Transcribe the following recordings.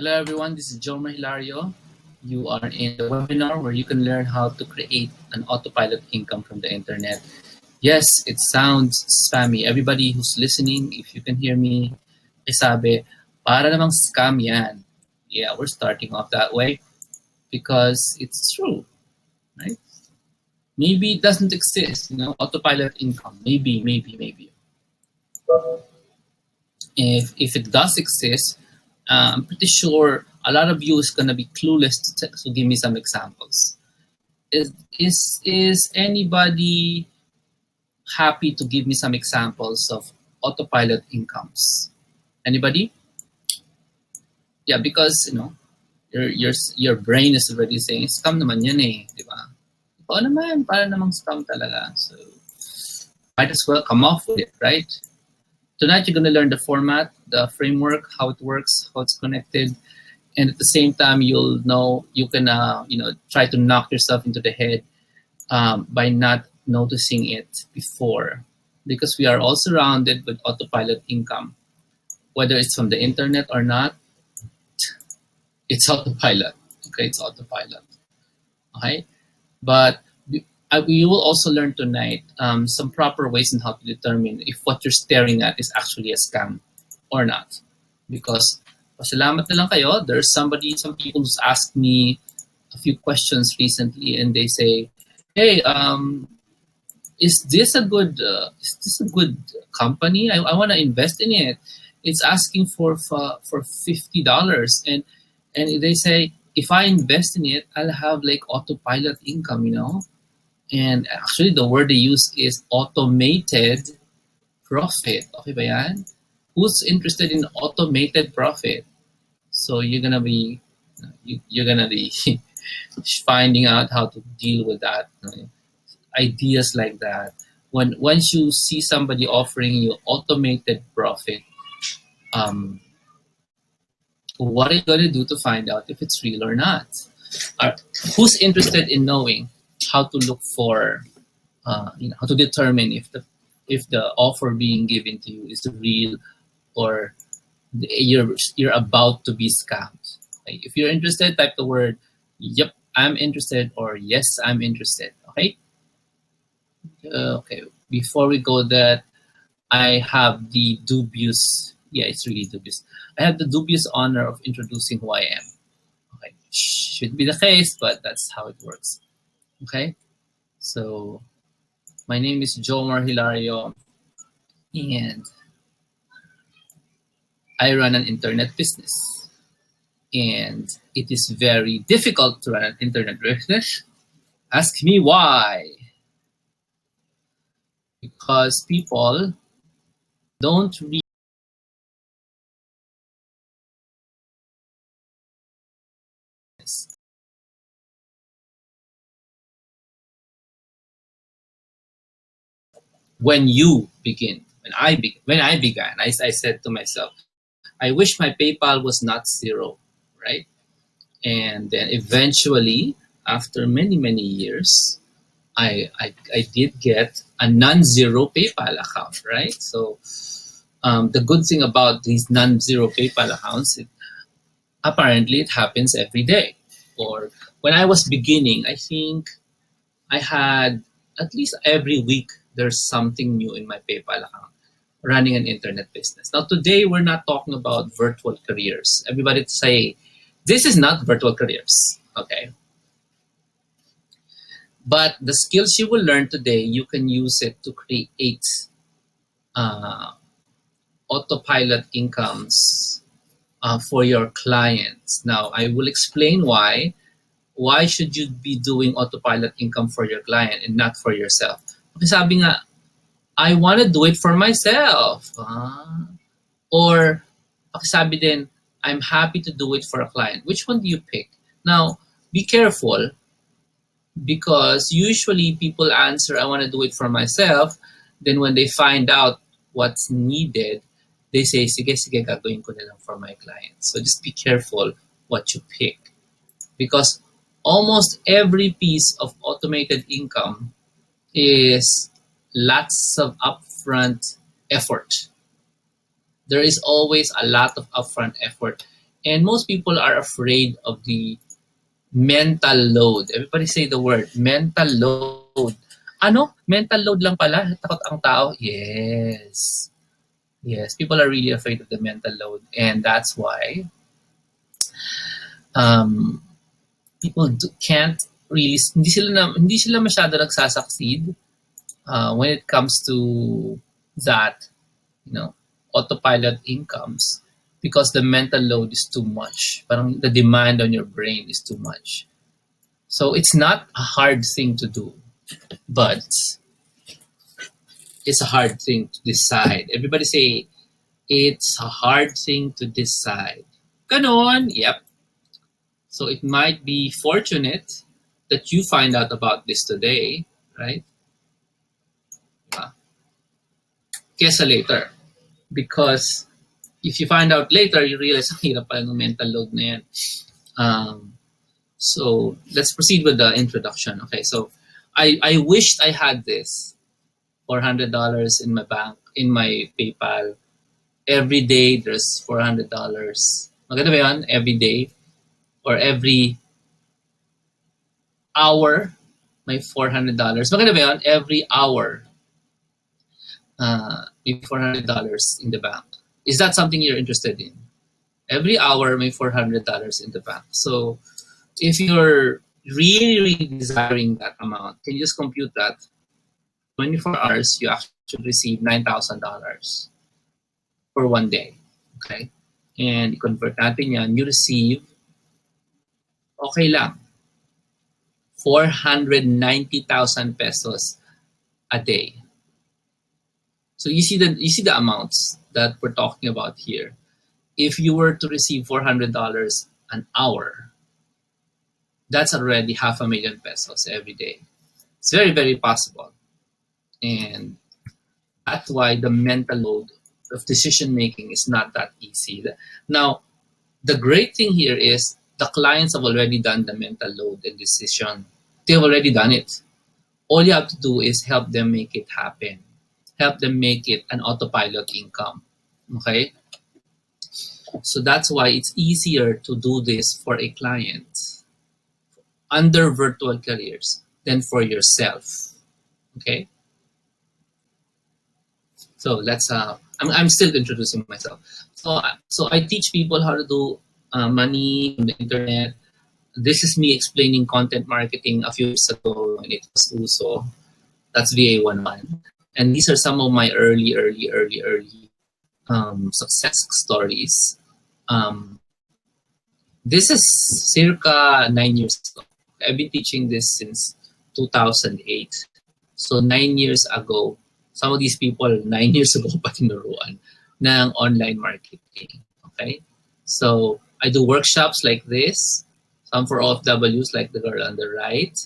Hello everyone, this is Jomar Hilario. You are in the webinar where you can learn how to create an autopilot income from the internet. Yes, it sounds spammy. Everybody who's listening, if you can hear me, sabi, para namang scam yan. Yeah, we're starting off that way because it's true, right? Maybe it doesn't exist, autopilot income. Maybe. If it does exist, I'm pretty sure a lot of you is gonna be clueless to give me some examples. Is anybody happy to give me some examples of autopilot incomes? Anybody? Yeah, because your brain is already saying scam naman yan eh, di ba? Oo naman, para namang scam talaga. So might as well come off with it, right? Tonight, you're going to learn the format, the framework, how it works, how it's connected. And at the same time, you'll know you can try to knock yourself into the head by not noticing it before. Because we are all surrounded with autopilot income. Whether it's from the internet or not, it's autopilot. Okay, it's autopilot. Okay? But we will also learn tonight some proper ways on how to determine if what you're staring at is actually a scam or not. Because pasalamat na lang kayo, there's some people who's asked me a few questions recently, and they say, "Hey, is this a good company? I want to invest in it. It's asking for $50, and they say if I invest in it, I'll have like autopilot income, And actually, the word they use is automated profit. Okay ba yan? Who's interested in automated profit? So you're gonna be finding out how to deal with that. Ideas like that. Once you see somebody offering you automated profit, what are you gonna do to find out if it's real or not? Who's interested in knowing how to look for, how to determine if the offer being given to you is real or you're about to be scammed? Okay? If you're interested, type the word "Yep, I'm interested" or "Yes, I'm interested." Okay. Okay. Before we go, that I have the dubious. Yeah, it's really dubious. I have the dubious honor of introducing who I am. Okay, should be the case, but that's how it works. Okay, so my name is Jomar Hilario, and I run an internet business. And it is very difficult to run an internet business. Ask me why. Because people don't read when you begin. When I began, I said to myself, I wish my PayPal was not zero, right? And then eventually, after many years, I did get a non-zero PayPal account, right? So the good thing about these non-zero PayPal accounts, apparently it happens every day. Or when I was beginning, I think I had at least every week there's something new in my PayPal account running an internet business. Now today we're not talking about virtual careers. Everybody say this is not virtual careers, okay? But the skills you will learn today, you can use it to create autopilot incomes for your clients. Now, I will explain why. Why should you be doing autopilot income for your client and not for yourself? Kasi sabi nga, I want to do it for myself. Or, sabi din, I'm happy to do it for a client. Which one do you pick? Now, be careful, because usually people answer, I want to do it for myself. Then when they find out what's needed, they say, sige, gagawin ko na lang for my clients. So just be careful what you pick. Because almost every piece of automated income is lots of upfront effort. There is always a lot of upfront effort. And most people are afraid of the mental load. Everybody say the word, mental load. Ano? Mental load lang pala? Takot ang tao? Yes. Yes, people are really afraid of the mental load. And that's why um, people can't really, hindi sila masyado nagsasucceed when it comes to that, you know, autopilot incomes, because the mental load is too much. Parang the demand on your brain is too much. So it's not a hard thing to do, but it's a hard thing to decide. Everybody say, it's a hard thing to decide. Ganon, yep. So it might be fortunate that you find out about this today, right? Kesa later. Because if you find out later, you realize ang hirap pala ng mental load na yan. So let's proceed with the introduction. Okay, so I wished I had this $400 in my bank, in my PayPal. Every day there's $400. Maganda ba yun? Every day or every hour may $400. Maganda ba yun? Every hour may $400 in the bank. Is that something you're interested in? Every hour may $400 in the bank. So if you're really desiring that amount, can you just compute that? 24 hours, you actually receive $9,000 for one day. Okay? And convert natin yan, you receive, okay lang, 490,000 pesos a day. So you see the amounts that we're talking about here. If you were to receive $400 an hour, that's already $500,000 pesos every day. It's very, very possible. And that's why the mental load of decision making is not that easy. Now, the great thing here is the clients have already done the mental load and decision. They've already done it. All you have to do is help them make it happen. Help them make it an autopilot income. Okay? So that's why it's easier to do this for a client under virtual careers than for yourself. Okay? So let's. I'm still introducing myself. So I teach people how to do money on the internet. This is me explaining content marketing a few years ago when it was uso. That's VA 101. And these are some of my early success stories. This is circa 9 years ago. I've been teaching this since 2008. So 9 years ago, some of these people 9 years ago pa tinuruan ng online marketing. Okay? So I do workshops like this, some for OFWs like the girl on the right,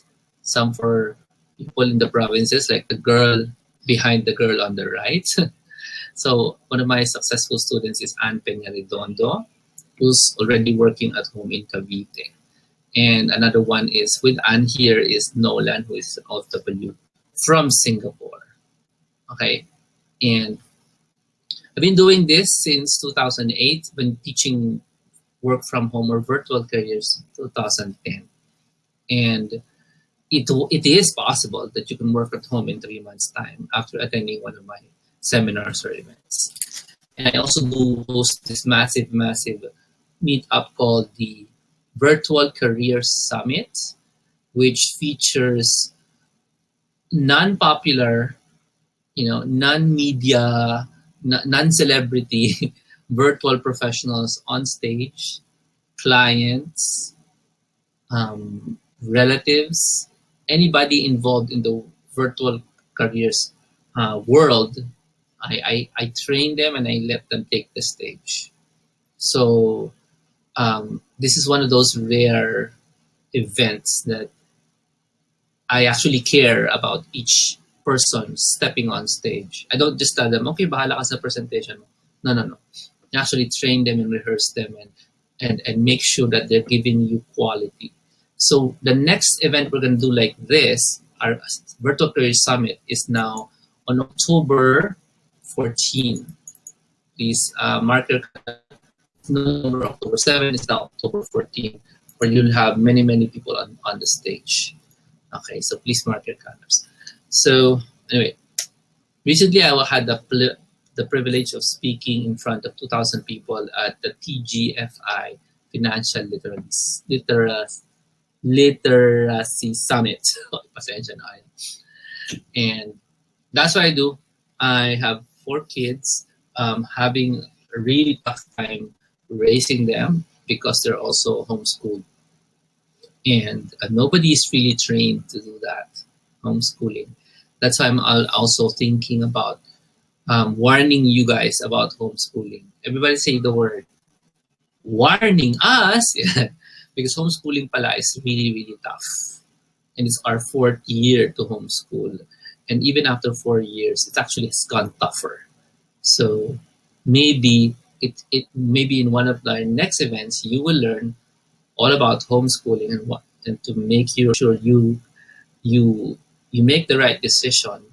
some for people in the provinces like the girl behind the girl on the right. So one of my successful students is Ann Peña Redondo, who's already working at home in Cavite. And another one is with Ann here is Nolan, who is OFW from Singapore. Okay, and I've been doing this since 2008, been teaching work from home or virtual careers 2010. And it is possible that you can work at home in 3 months' time after attending one of my seminars or events. And I also do host this massive meetup called the Virtual Career Summit, which features non-popular, non-media, non-celebrity virtual professionals on stage, clients, relatives, anybody involved in the virtual careers world. I train them and I let them take the stage. So this is one of those rare events that I actually care about each person stepping on stage. I don't just tell them, okay, bahala ka sa presentation. No. I actually train them and rehearse them and make sure that they're giving you quality. So the next event we're going to do like this, our Virtual Career Summit, is now on October 14. Please mark your no longer October 7, it's now October 14, where you'll have many, many people on the stage. Okay, so please mark your calendars. So anyway, recently I had the privilege of speaking in front of 2,000 people at the TGFI Financial Literacy Summit. Pasensya na kayo. And that's what I do. I have 4 kids, having a really tough time raising them because they're also homeschooled. And nobody is really trained to do that, homeschooling. That's why I'm also thinking about warning you guys about homeschooling. Everybody say the word, warning us, because homeschooling pala is really, really tough. And it's our 4th year to homeschool. And even after 4 years, it actually has gone tougher. So maybe maybe in one of the next events, you will learn all about homeschooling and to make sure you make the right decision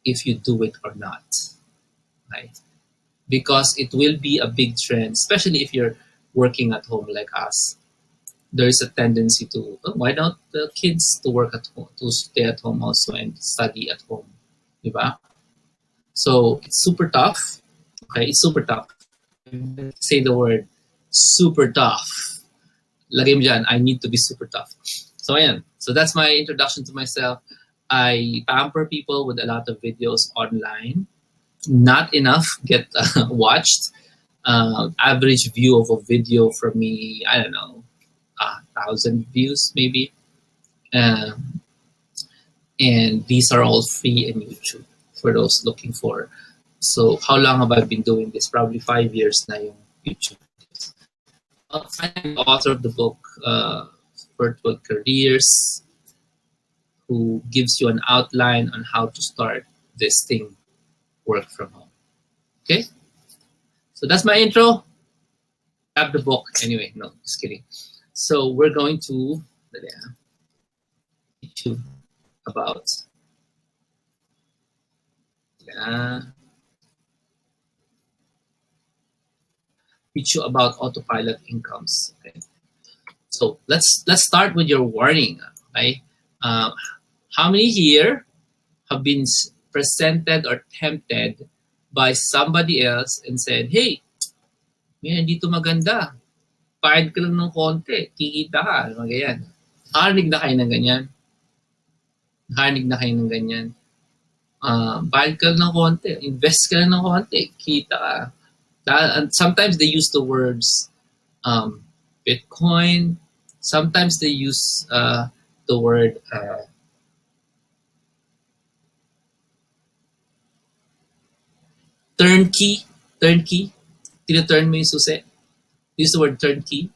if you do it or not, right? Because it will be a big trend, especially if you're working at home like us. There is a tendency to, why not the kids to work at home, to stay at home also and study at home, diba? So it's super tough. Okay, it's super tough. Say the word super tough. Lagay mo dyan, I need to be super tough. So ayan. So that's my introduction to myself. I pamper people with a lot of videos online. Not enough get watched. Average view of a video for me, I don't know, 1,000 views maybe. And these are all free in YouTube for those looking for. So how long have I been doing this? Probably 5 years na yung YouTube. I'm the author of the book, Virtual Careers, who gives you an outline on how to start this thing, work from home. Okay? So that's my intro. Grab the book. Anyway, no, just kidding. So we're going to teach you about autopilot incomes. Okay. So let's start with your warning. Okay. How many here have been presented or tempted by somebody else and said, "Hey, hindi to maganda. Bayad ka lang ng konti, kikita ka." Ano ganyan. Harinig na kayo ng ganyan. Harinig na kayo ng ganyan. Bayad ka lang ng konti, invest ka lang ng konti, kita ka. And sometimes they use the words Bitcoin. Sometimes they use the word turnkey. Tinaturn mo yung susi. They use the word turnkey.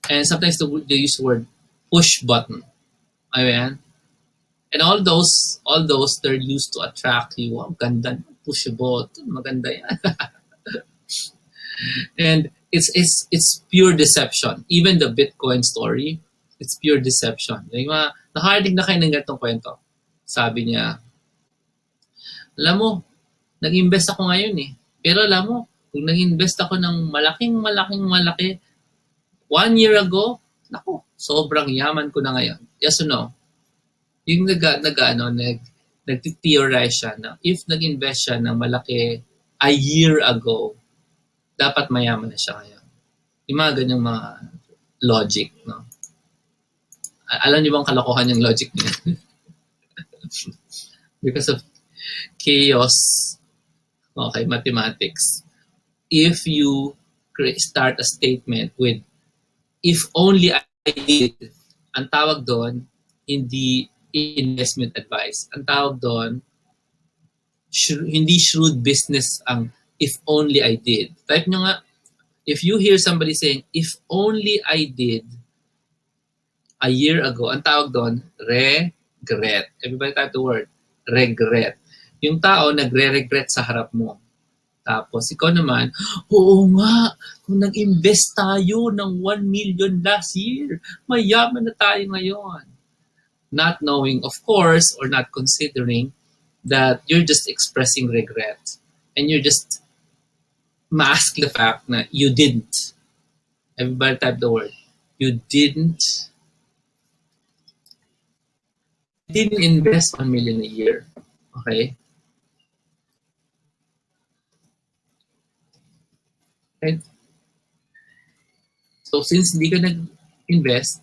And sometimes they use the word push button. Ayan. And all those, they're used to attract you. Wow, ganda. Push a button. Maganda yan. And it's pure deception. Even the Bitcoin story, it's pure deception. Yung mga, nakarinig na kayo ng ganitong kwento. Sabi niya, alam mo, nag-invest ako ngayon eh. Pero alam mo, kung nag-invest ako ng malaking malaki, 1 year ago, naku, sobrang yaman ko na ngayon. Yes or no? Yung nag-theorize siya na if nag-invest siya ng malaki a year ago, dapat mayaman na siya ngayon. Yung mga ganyang mga logic, no? Alam niyo bang kalokohan yung logic niya? Because of chaos, okay, mathematics. If you start a statement with, if only I did, ang tawag doon, hindi investment advice. Ang tawag doon, hindi shrewd business ang if only I did. Type nyo nga, if you hear somebody saying, if only I did a year ago, ang tawag doon, regret. Everybody type the word, regret. Yung tao nagre-regret sa harap mo. Tapos ikaw naman, oo nga, kung nag-invest tayo ng 1 million last year, mayaman na tayo ngayon. Not knowing, of course, or not considering that you're just expressing regret. And you're just mask the fact na you didn't. Everybody type the word. You didn't invest 1 million a year. Okay? And so since hindi ka nag-invest,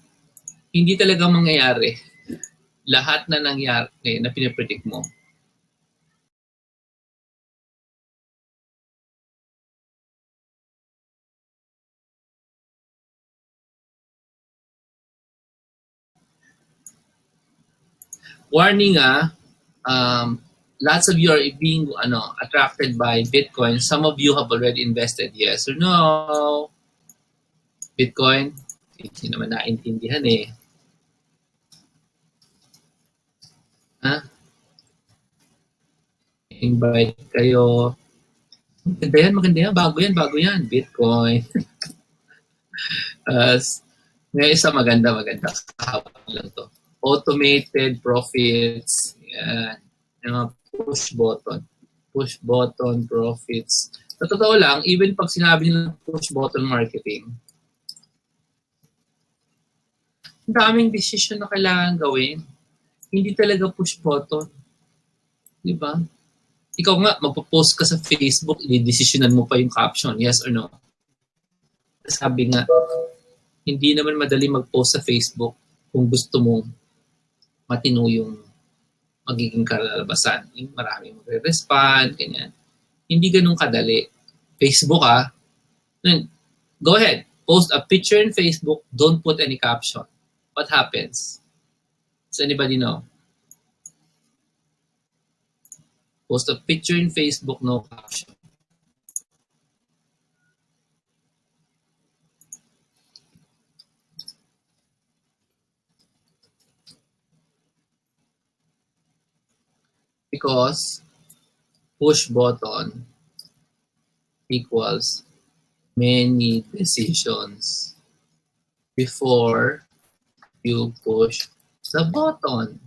hindi talaga mangyayari lahat na nangyari na pinapredict mo. Warning lots of you are being attracted by Bitcoin. Some of you have already invested, yes or no? Bitcoin, hindi naman naintindihan eh. Ha? Invite kayo. Maganda yan. Bago yan. Bitcoin. May isa maganda. Kahapon lang to. Automated profits. Yan. Yung mga push button profits. Sa totoo lang, even pag sinabi nila push button marketing, ang daming decision na kailangan gawin. Hindi talaga push button. Di ba? Ikaw nga, magpo-post ka sa Facebook, i-decisionan mo pa yung caption, yes or no? Sabi nga, hindi naman madali mag-post sa Facebook kung gusto mong matino yung magiging kalalabasan. Yung maraming magre-respond, ganyan. Hindi ganun kadali. Facebook go ahead, post a picture in Facebook, don't put any caption. What happens? Does anybody know? Post a picture in Facebook, no caption. Because push button equals many decisions before you push the button.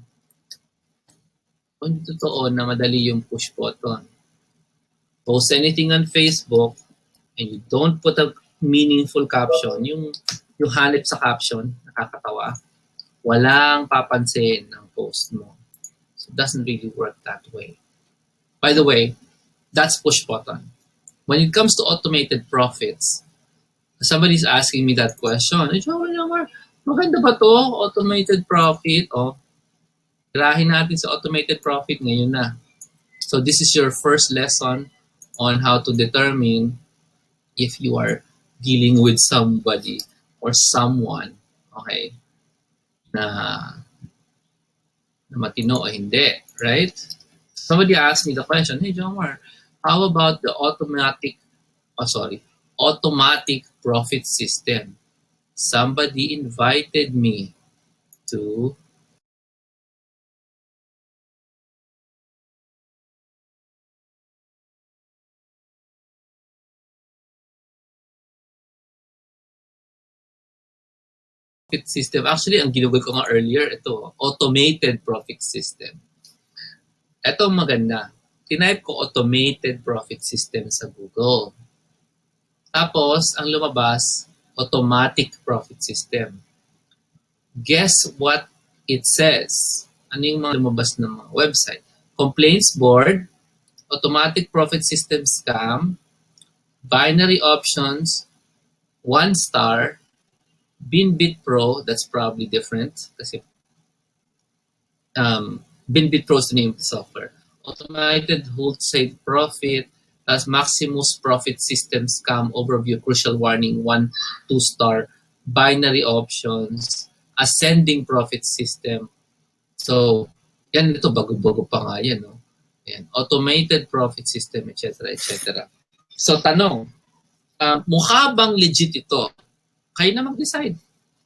Kung totoo na madali yung push button. Post anything on Facebook and you don't put a meaningful caption, yung hanip sa caption, nakakatawa, walang papansin ng post mo. So it doesn't really work that way. By the way, that's push button. When it comes to automated profits, somebody's asking me that question. Jomar, maganda ba to? Automated profit? Tirahin natin sa automated profit ngayon na. So this is your first lesson on how to determine if you are dealing with somebody or someone, okay, na matino o hindi, right? Somebody asked me the question, hey Jomar, how about the automatic profit system? Somebody invited me to profit system. Actually, ang ginugol ko nga earlier, ito, automated profit system. Ito maganda. Tinype ko automated profit system sa Google. Tapos, ang lumabas, automatic profit system. Guess what it says? Ano yung mga lumabas ng mga website? Complaints board, automatic profit system scam, binary options, 1 star, Binbit Pro, that's probably different kasi Binbit Pro is the name of the software. Automated wholesale profit, as Maximus profit system scam overview, crucial warning, 1, 2 star, binary options, ascending profit system. So, yan ito, bago-bago pa nga yan. No? Yan. Automated profit system, etc. etc. So, tanong, mukha bang legit ito? Kayo na mag-decide.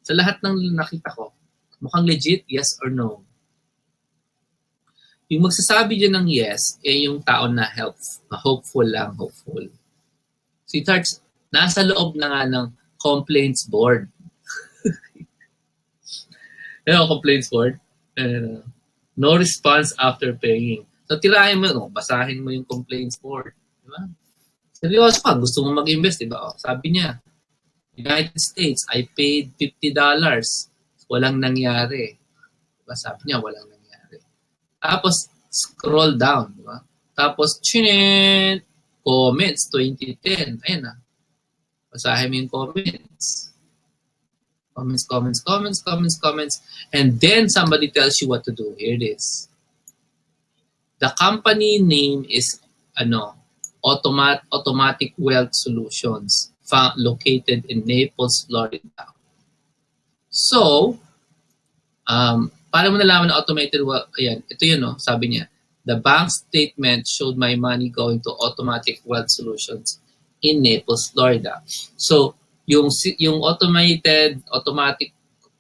Sa lahat ng nakita ko, mukhang legit, yes or no? Yung magsasabi dyan ng yes, yung tao na hopeful lang, hopeful. Sweethearts, nasa loob na nga ng complaints board. Complaints board? No response after paying. So, tirahin mo, basahin mo yung complaints board. Diba? Seryoso ka, gusto mo mag-invest, di ba? O, sabi niya, United States, I paid $50. Walang nangyari. Diba? Sabi niya, walang nangyari. Tapos, scroll down. Diba? Tapos, chinit, comments, 2010. Ayan na. Basahin mo yung comments. Comments. And then, somebody tells you what to do. Here it is. The company name is, Automatic Wealth Solutions, located in Naples, Florida. So, paano mo nalaman na automated wealth? Ayan, ito yun, no? Sabi niya, the bank statement showed my money going to Automatic Wealth Solutions in Naples, Florida. So, yung automatic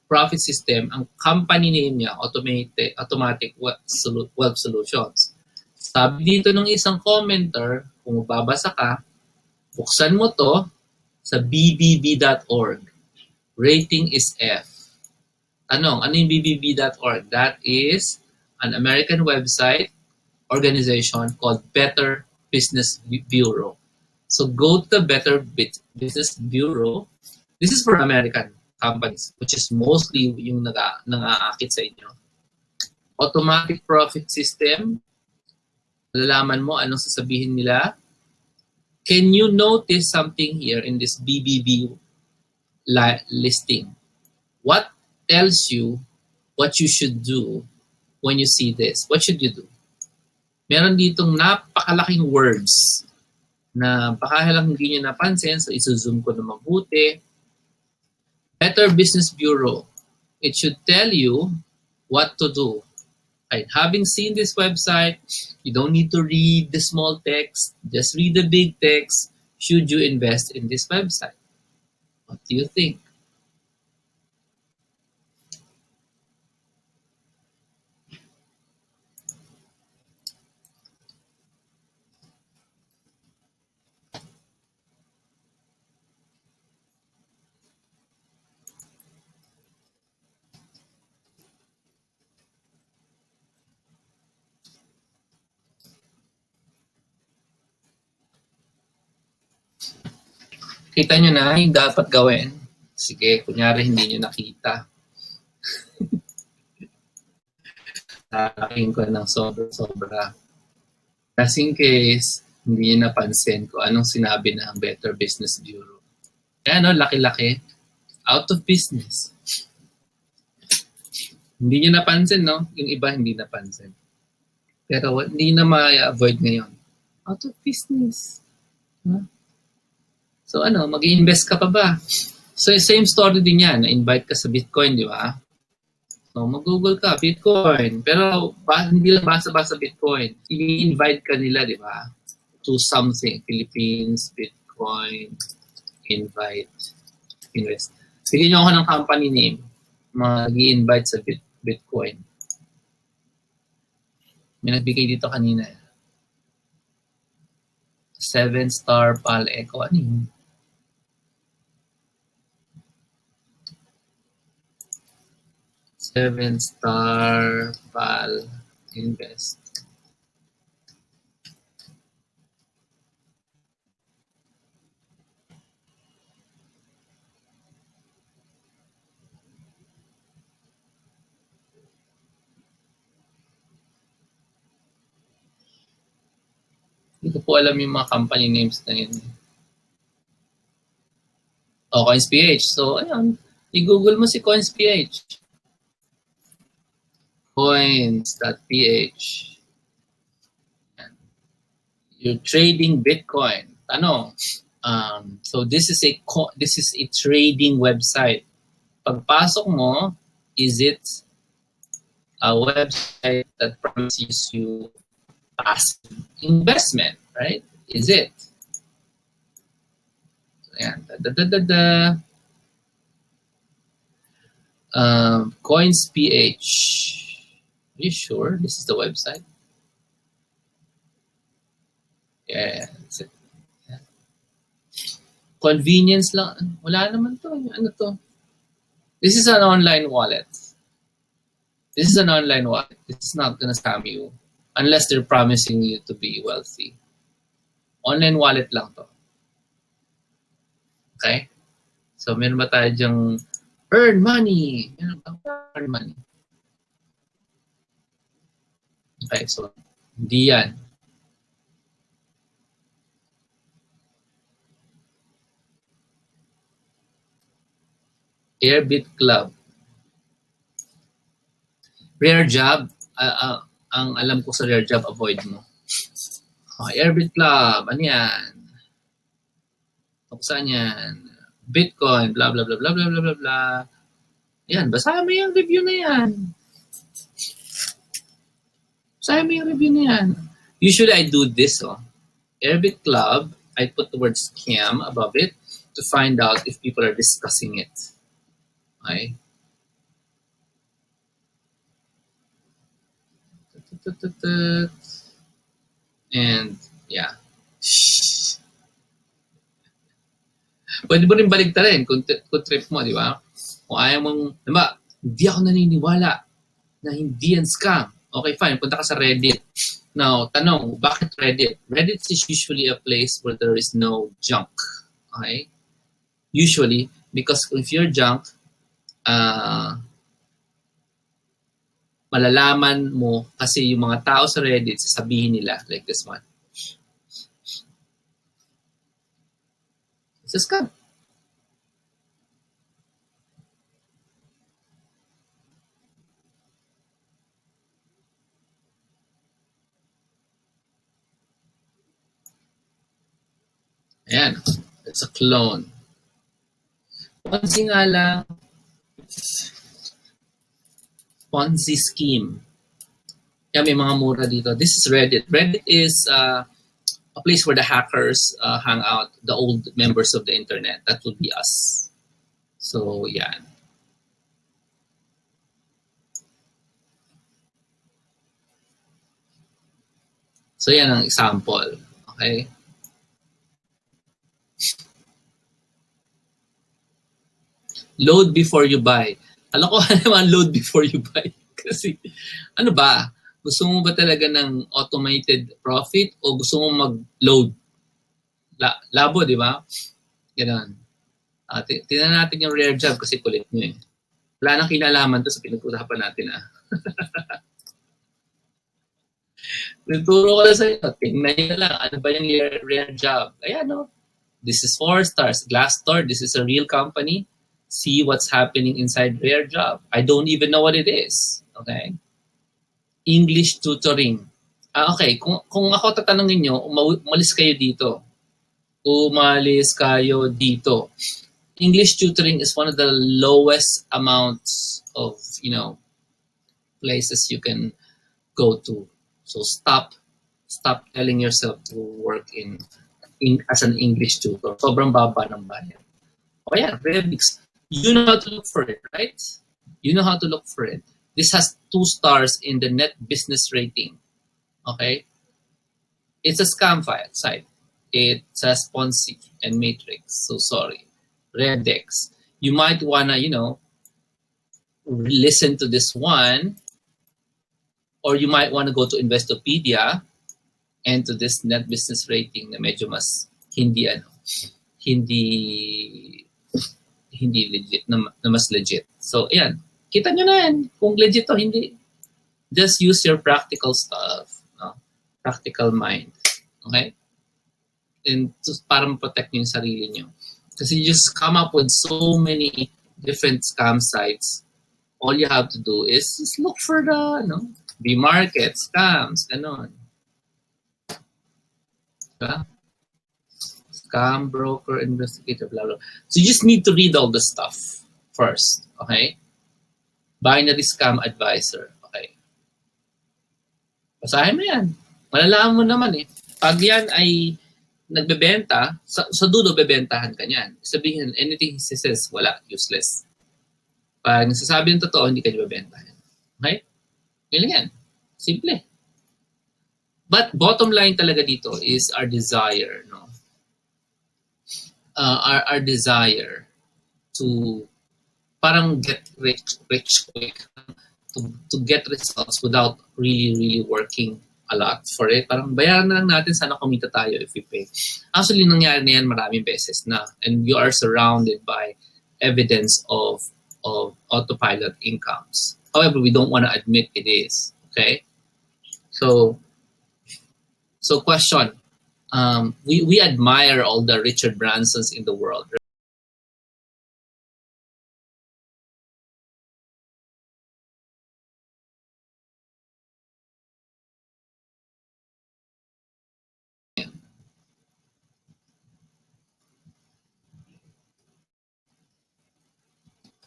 profit system, ang company name niya, Automatic Wealth Solutions. Sabi dito ng isang commenter, kung babasa ka, buksan mo to sa bbb.org. Rating is F. Tanong, ano yung bbb.org? That is an American website organization called Better Business Bureau. So go to the Better Business Bureau. This is for American companies, which is mostly yung nang-aakit sa inyo. Automatic profit system. Malalaman mo anong sasabihin nila. Can you notice something here in this BBB listing? What tells you what you should do when you see this? What should you do? Meron ditong napakalaking words na baka lang hindi nyo napansin, so iso-zoom ko na mabuti. Better Business Bureau. It should tell you what to do. Right. Having seen this website, you don't need to read the small text. Just read the big text. Should you invest in this website? What do you think? Kita nyo na yung dapat gawin. Sige, kunyari hindi nyo nakita. Tatakin ko ng sobra-sobra. Just in case, hindi nyo napansin ko anong sinabi ng Better Business Bureau. Kaya laki-laki. Out of business. Hindi nyo napansin, no? Yung iba hindi napansin. Pero hindi na ma-avoid ngayon. Out of business. Huh? So mag-i-invest ka pa ba? So same story din yan. Na-invite ka sa Bitcoin, di ba? So mag-google ka, Bitcoin. Pero hindi lang basa-basa Bitcoin. I-invite ka nila, di ba? To something. Philippines, Bitcoin, invite, invest. Sige nyo ako ng company name. Mag-i-invite sa Bitcoin. May nagbigay dito kanina. 7-star Pal Eco. Ano yun? Seven-star Pal Invest. Hindi ko po alam yung mga company names na yun. O, CoinsPH. So, ayan. I-google mo si CoinsPH. Coins.ph. You're trading Bitcoin. Tanong. So this is a trading website. Pagpasok mo, is it a website that promises you passive investment, right? Is it? So, ayan. CoinsPH. Are you sure this is the website? Yeah. Yeah. Convenience lang. Wala naman to. Ano to? This is an online wallet. This is an online wallet. This is not gonna scam you unless they're promising you to be wealthy. Online wallet lang to. Okay? So, meron ba tayo dyang earn money? Meron ba earn money? Okay, so, hindi yan. Airbit Club. Rare job. Ang alam ko sa rare job, avoid mo. Airbit Club. Ano yan? Saan yan? Bitcoin. Blah, blah, blah, blah, blah, blah, blah, blah. Yan. Basahin mo yung review na yan. Basahin mo yung review na yan. Usually, I do this. Airbit Club. I put the word scam above it to find out if people are discussing it. Okay? And, yeah. Pwede mo rin baligtarin kung trip mo, di ba? Kung ayaw mong, diba, hindi ako naniniwala na hindi yan scam. Okay, fine. Punta ka sa Reddit. Now, tanong, bakit Reddit? Reddit is usually a place where there is no junk. Okay? Usually, because if you're junk, malalaman mo kasi yung mga tao sa Reddit, sasabihin nila, like this one. It's a scam. Ayan. It's a clone. Ponzi nga lang. Ponzi scheme. Kaya may mga mura dito. This is Reddit. Reddit is a place where the hackers hang out, the old members of the internet. That would be us. So, yan. So, yan ang example. Okay? Load before you buy. Alam ko naman load before you buy. Kasi, ano ba? Gusto mo ba talaga ng automated profit o gusto mo mag-load? Labo, di ba? Ganun. Tingnan natin yung rare job kasi kulit nyo eh. Wala nang kinalaman to sa pinag-usapan natin Nagturo ko na sa inyo. Tingnan nyo lang. Ano ba yung rare job? Ayan, no? This is 4 stars. Glassdoor, this is a real company. See what's happening inside rare job. I don't even know what it is. Okay? English tutoring. Okay, kung ako tatanungin nyo, umalis kayo dito. Umalis kayo dito. English tutoring is one of the lowest amounts of, places you can go to. So stop telling yourself to work as an English tutor. Sobrang baba ng bayad. Oh yeah, Remix. You know how to look for it, right? You know how to look for it. This has 2 stars in the net business rating. Okay? It's a scam site. It's a Ponzi and Matrix. So sorry. Redex. You might wanna, listen to this one, or you might want to go to Investopedia and to this net business rating na medyo mas hindi legit, na mas legit. So, ayan. Kita nyo na yan. Kung legit o hindi, just use your practical stuff. No? Practical mind. Okay? And para ma-protect nyo yung sarili nyo. Kasi you just come up with so many different scam sites. All you have to do is just look for the, B-market, scams, ganon. Diba? Scam, broker, investigator, blah, blah. So you just need to read all the stuff first, okay? Binary scam advisor, okay? Basahin mo yan. Malalaman mo naman eh. Pag yan ay nagbebenta, sa dulo bebentahan ka niyan. Sabihin, anything he says, wala, useless. Pag nasasabi ng totoo, hindi ka bebentahan. Okay? Ganyan yan. Simple. But bottom line talaga dito is our desire, no? Our desire to parang get rich quick, to get results without really working a lot for it. Parang bayaran na lang natin, sana kumita tayo if we pay. Actually, nangyari na yan maraming beses na. And you are surrounded by evidence of autopilot incomes. However, we don't want to admit it is. Okay? So question. We admire all the Richard Bransons in the world.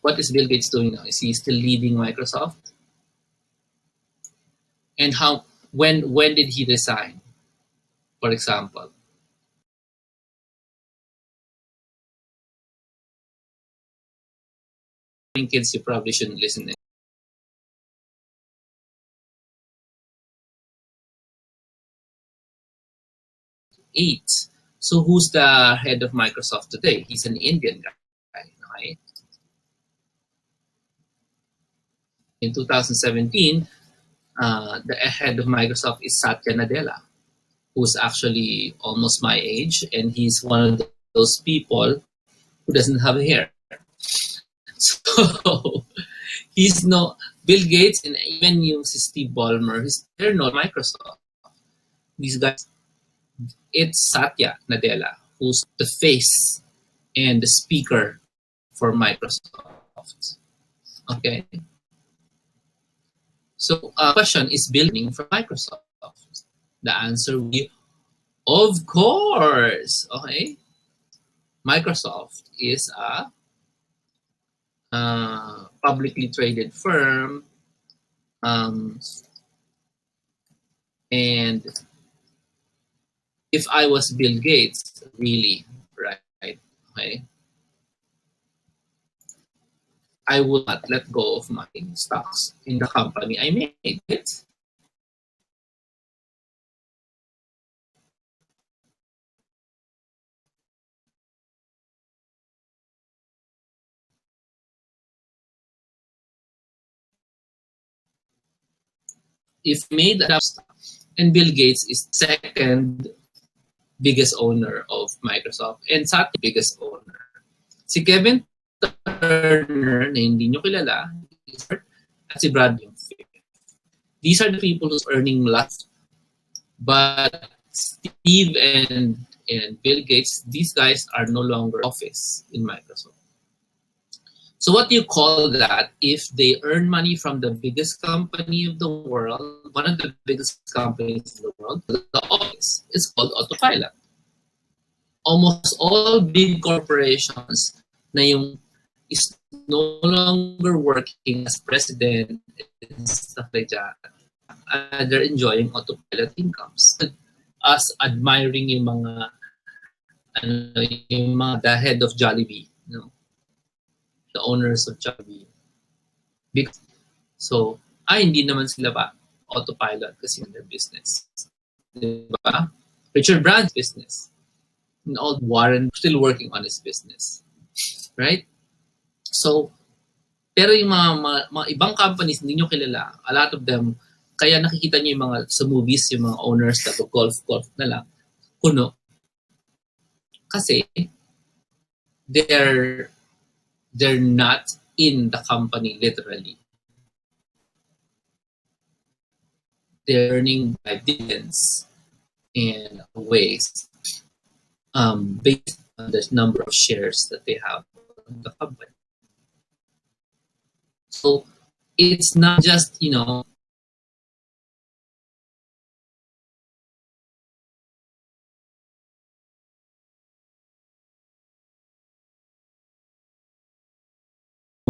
What is Bill Gates doing now? Is he still leading Microsoft? And when did he resign? For example, kids, you probably shouldn't listen to 8. So who's the head of Microsoft today? He's an Indian guy, right? In 2017, the head of Microsoft is Satya Nadella, who's actually almost my age, and he's one of those people who doesn't have hair. So he's no Bill Gates, and even yung si Steve Ballmer, they're not Microsoft. These guys, it's Satya Nadella, who's the face and the speaker for Microsoft. Okay. So question, is building for Microsoft? The answer will be, of course. Okay. Microsoft is a publicly traded firm, and if I was Bill Gates, really, right, okay, I would not let go of my stocks in the company I made it. If made enough stock, and Bill Gates is second biggest owner of Microsoft and Satya biggest owner. Si Kevin Turner na hindi nyo kilala at si Brad yung fifth. These are the people who's earning lots. But Steve and Bill Gates, these guys are no longer office in Microsoft. So what do you call that if they earn money from the biggest company of the world, one of the biggest companies in the world, the office? It's called autopilot. Almost all big corporations na yung is no longer working as president and stuff like that, they're enjoying autopilot incomes. Us admiring yung mga the head of Jollibee, the owners of Jollibee. Because, so, hindi naman sila ba autopilot kasi in their business. Diba? Richard Branson's business. And all Warren still working on his business. Right? So, pero yung mga ibang companies hindi nyo kilala, a lot of them, kaya nakikita nyo yung mga sa movies, yung mga owners na golf na lang, puno. Kasi they're not in the company literally. They're earning by dividends and ways based on the number of shares that they have in the company. So it's not just,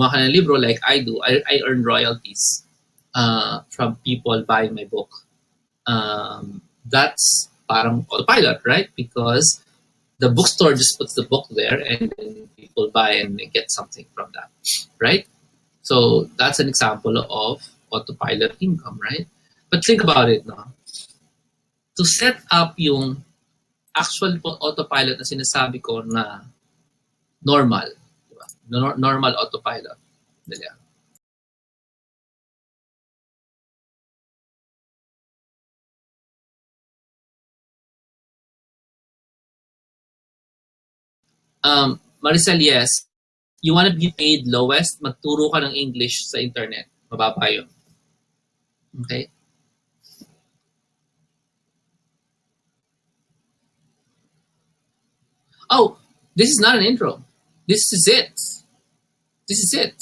mga ng libro like I do, I earn royalties from people buying my book. That's parang autopilot, right? Because the bookstore just puts the book there and then people buy and they get something from that, right? So that's an example of autopilot income, right? But think about it, no? To set up yung actual autopilot na sinasabi ko na normal, diba? Normal autopilot. Diba? Maricel, yes. You want to be paid lowest, magturo ka ng English sa internet. Mababa yun. Okay? Oh, this is not an intro. This is it. This is it.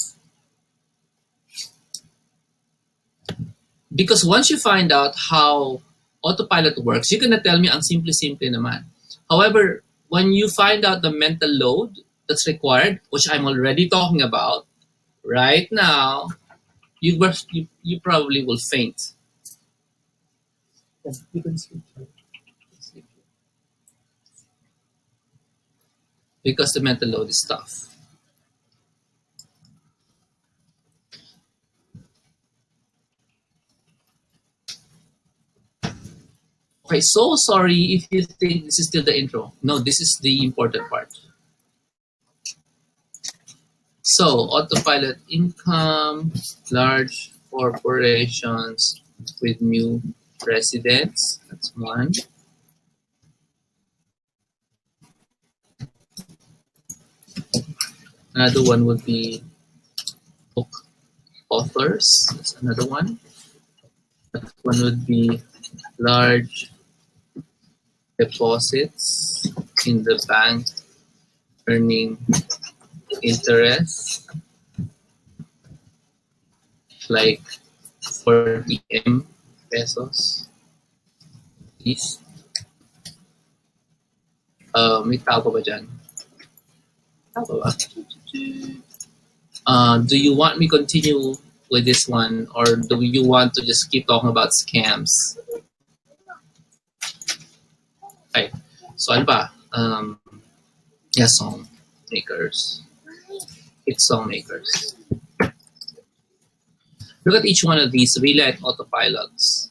Because once you find out how autopilot works, you're gonna tell me ang simple-simple naman. However, when you find out the mental load that's required, which I'm already talking about right now, you probably will faint. You can sleep. Because the mental load is tough. Okay, so sorry if you think this is still the intro. No, this is the important part. So, autopilot income, large corporations with new residents. That's one. Another one would be book authors. That's another one. That one would be large deposits in the bank earning interest like 40 pesos each. May tao pa ba dyan? Tao pa ba? Do you want me continue with this one, or do you want to just keep talking about scams? Okay. So ano ba? Yeah, song makers. It's song makers. Look at each one of these really like autopilots.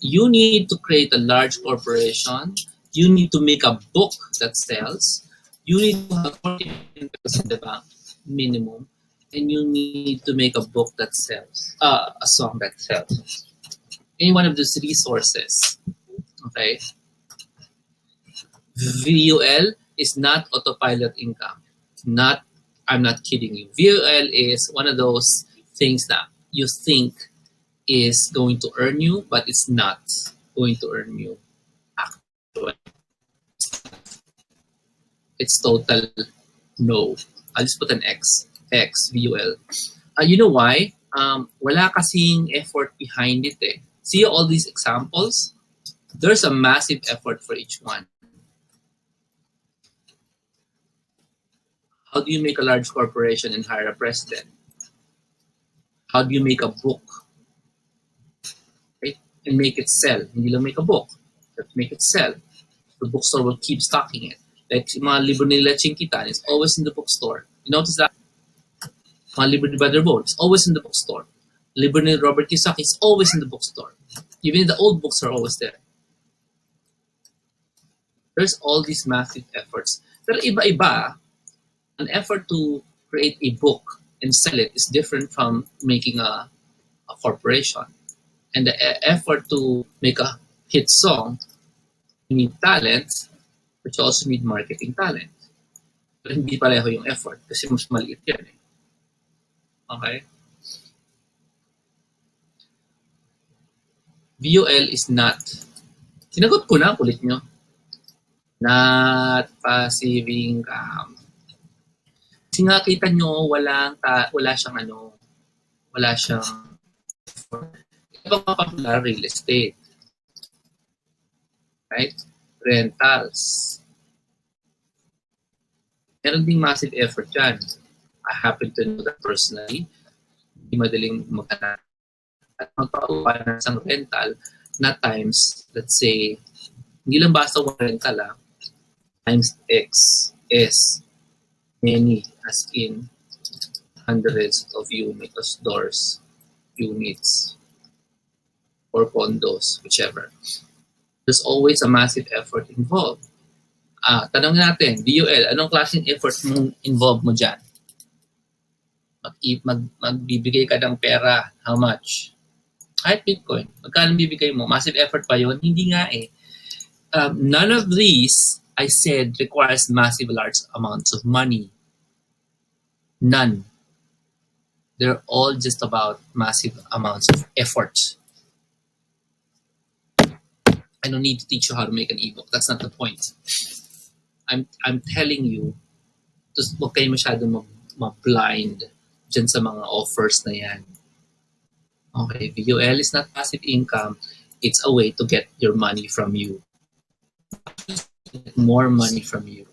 You need to create a large corporation. You need to make a book that sells. You need to have 40 pesos in the bank minimum, and you need to make a book that sells, a song that sells. Any one of these resources, okay? VUL is not autopilot income. Not, I'm not kidding you. VUL is one of those things that you think is going to earn you, but it's not going to earn you actually. It's total no. I'll just put an X. X, VUL. You know why? Wala kasing effort behind it eh. See all these examples? There's a massive effort for each one. How do you make a large corporation and hire a president? How do you make a book? Right? And make it sell. Hindi lang make a book. But make it sell. The bookstore will keep stocking it. Like mga libro nila Chinkitan is always in the bookstore. You notice that? Mga libro ni Brother Bo is always in the bookstore. Libro ni Robert Kiyosaki is always in the bookstore. Even the old books are always there. There's all these massive efforts. Pero iba-iba, an effort to create a book and sell it is different from making a corporation. And the effort to make a hit song, you need talent, but you also need marketing talent. Pero hindi pareho yung effort kasi mas maliit yan eh. Okay? VUL is not, sinagot ko na, kulit nyo. Not passive income. Kasi nga kita nyo, wala siyang wala siyang, ibang mga popular real estate. Right? Rentals. Meron ding massive effort dyan. I happen to know that personally. Hindi madaling maghanap. At magpapagawa ng isang rental na times, let's say, hindi lang basta one rental times X is many, as in hundreds of units, doors, units, or condos, whichever. There's always a massive effort involved. Tanong natin, DUL, anong klaseng effort mong involved mo dyan? Magbibigay ka ng pera, how much? Kahit Bitcoin, magkano bibigay mo? Massive effort pa yun? Hindi nga eh. None of these, I said, requires massive large amounts of money. None. They're all just about massive amounts of effort. I don't need to teach you how to make an ebook. That's not the point. I'm telling you, just huwag kayo masyadong ma-blind dyan sa mga offers na yan. Okay, VUL is not passive income. It's a way to get your money from you. Get more money from you.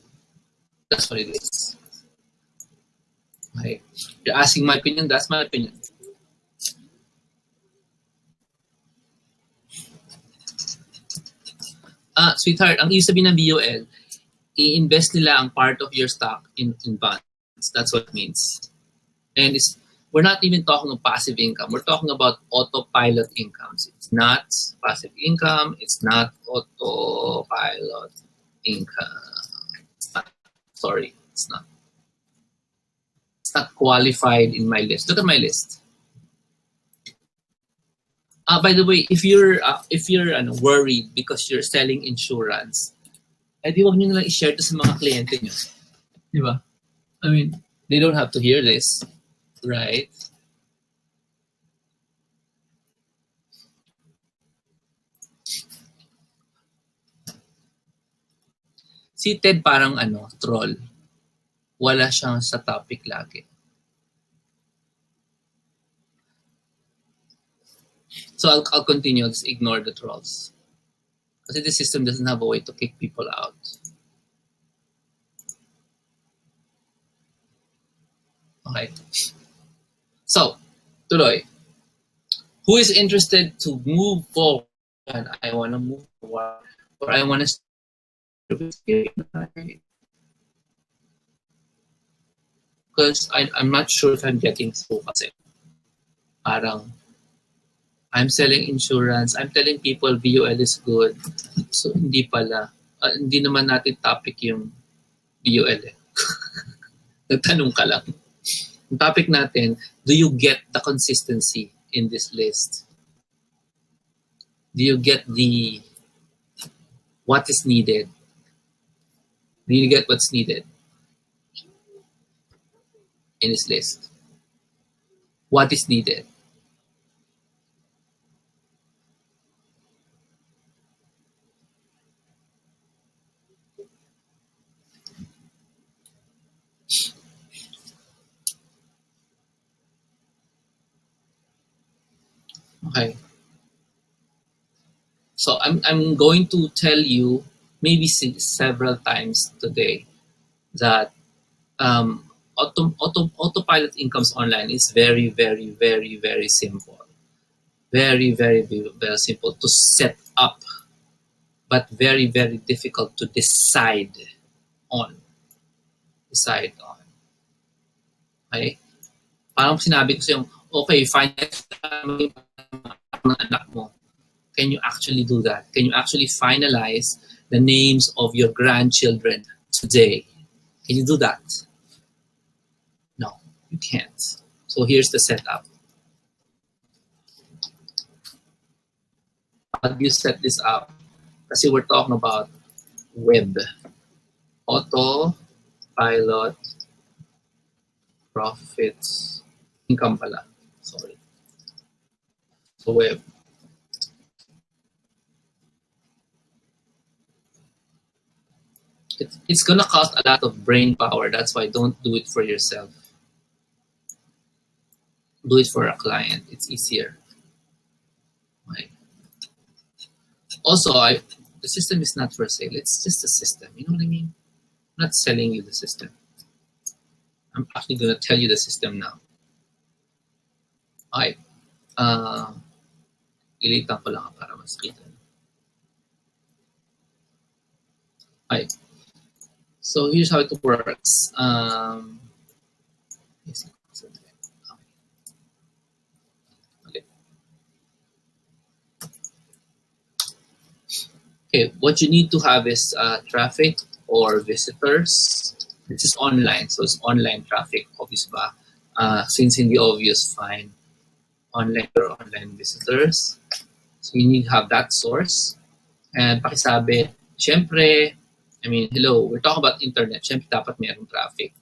That's what it is. Okay. You're asking my opinion, that's my opinion. Sweetheart, ang ibig sabihin ng VUL, i-invest nila ang part of your stock in bonds. That's what it means. And we're not even talking of passive income. We're talking about autopilot incomes. It's not passive income. It's not autopilot income. It's not. Sorry, it's not. It's not qualified in my list. Look at my list. By the way, if you're worried because you're selling insurance, di wag niyo nalang i-share to sa mga kliyente niyo. Di ba? I mean, they don't have to hear this, right? Si Ted parang troll. Wala siyang sa topic lagi. So I'll continue. Just ignore the trolls. Kasi the system doesn't have a way to kick people out. Okay. So, tuloy. Who is interested to move forward? And I want to move forward. Or I want to because I'm not sure if I'm getting through kasi. Parang I'm selling insurance. I'm telling people VUL is good. So, hindi pala. Hindi naman natin topic yung VUL eh. Nagtanong ka lang. Ang topic natin, do you get the consistency in this list? Do you get what is needed? Do you get what's needed in this list? What is needed? Okay. So I'm going to tell you maybe several times today that autopilot incomes online is very, very, very, very simple. Very, very, very simple to set up, but very, very difficult to decide on. Okay? Parang sinabi ko sa yung, okay, finalize ng anak mo. Can you actually do that? Can you actually finalize the names of your grandchildren today? Can you do that? No, you can't. So here's the setup. How do you set this up? Kasi we're talking about web. Autopilot profits income pala. Sorry. So web. It's gonna cost a lot of brain power. That's why don't do it for yourself. Do it for a client. It's easier. Okay. Also, the system is not for sale. It's just a system. You know what I mean? I'm not selling you the system. I'm actually gonna tell you the system now. Okay. Ilitan ko lang para mas kita. Okay. So here's how it works. Okay, what you need to have is traffic or visitors. This is online, so it's online traffic. Obvious ba? Since hindi obvious, fine. Online or online visitors. So you need to have that source. And pakisabi, Siyempre, I mean, hello, we're talking about internet. Siyempre, dapat mayroong traffic.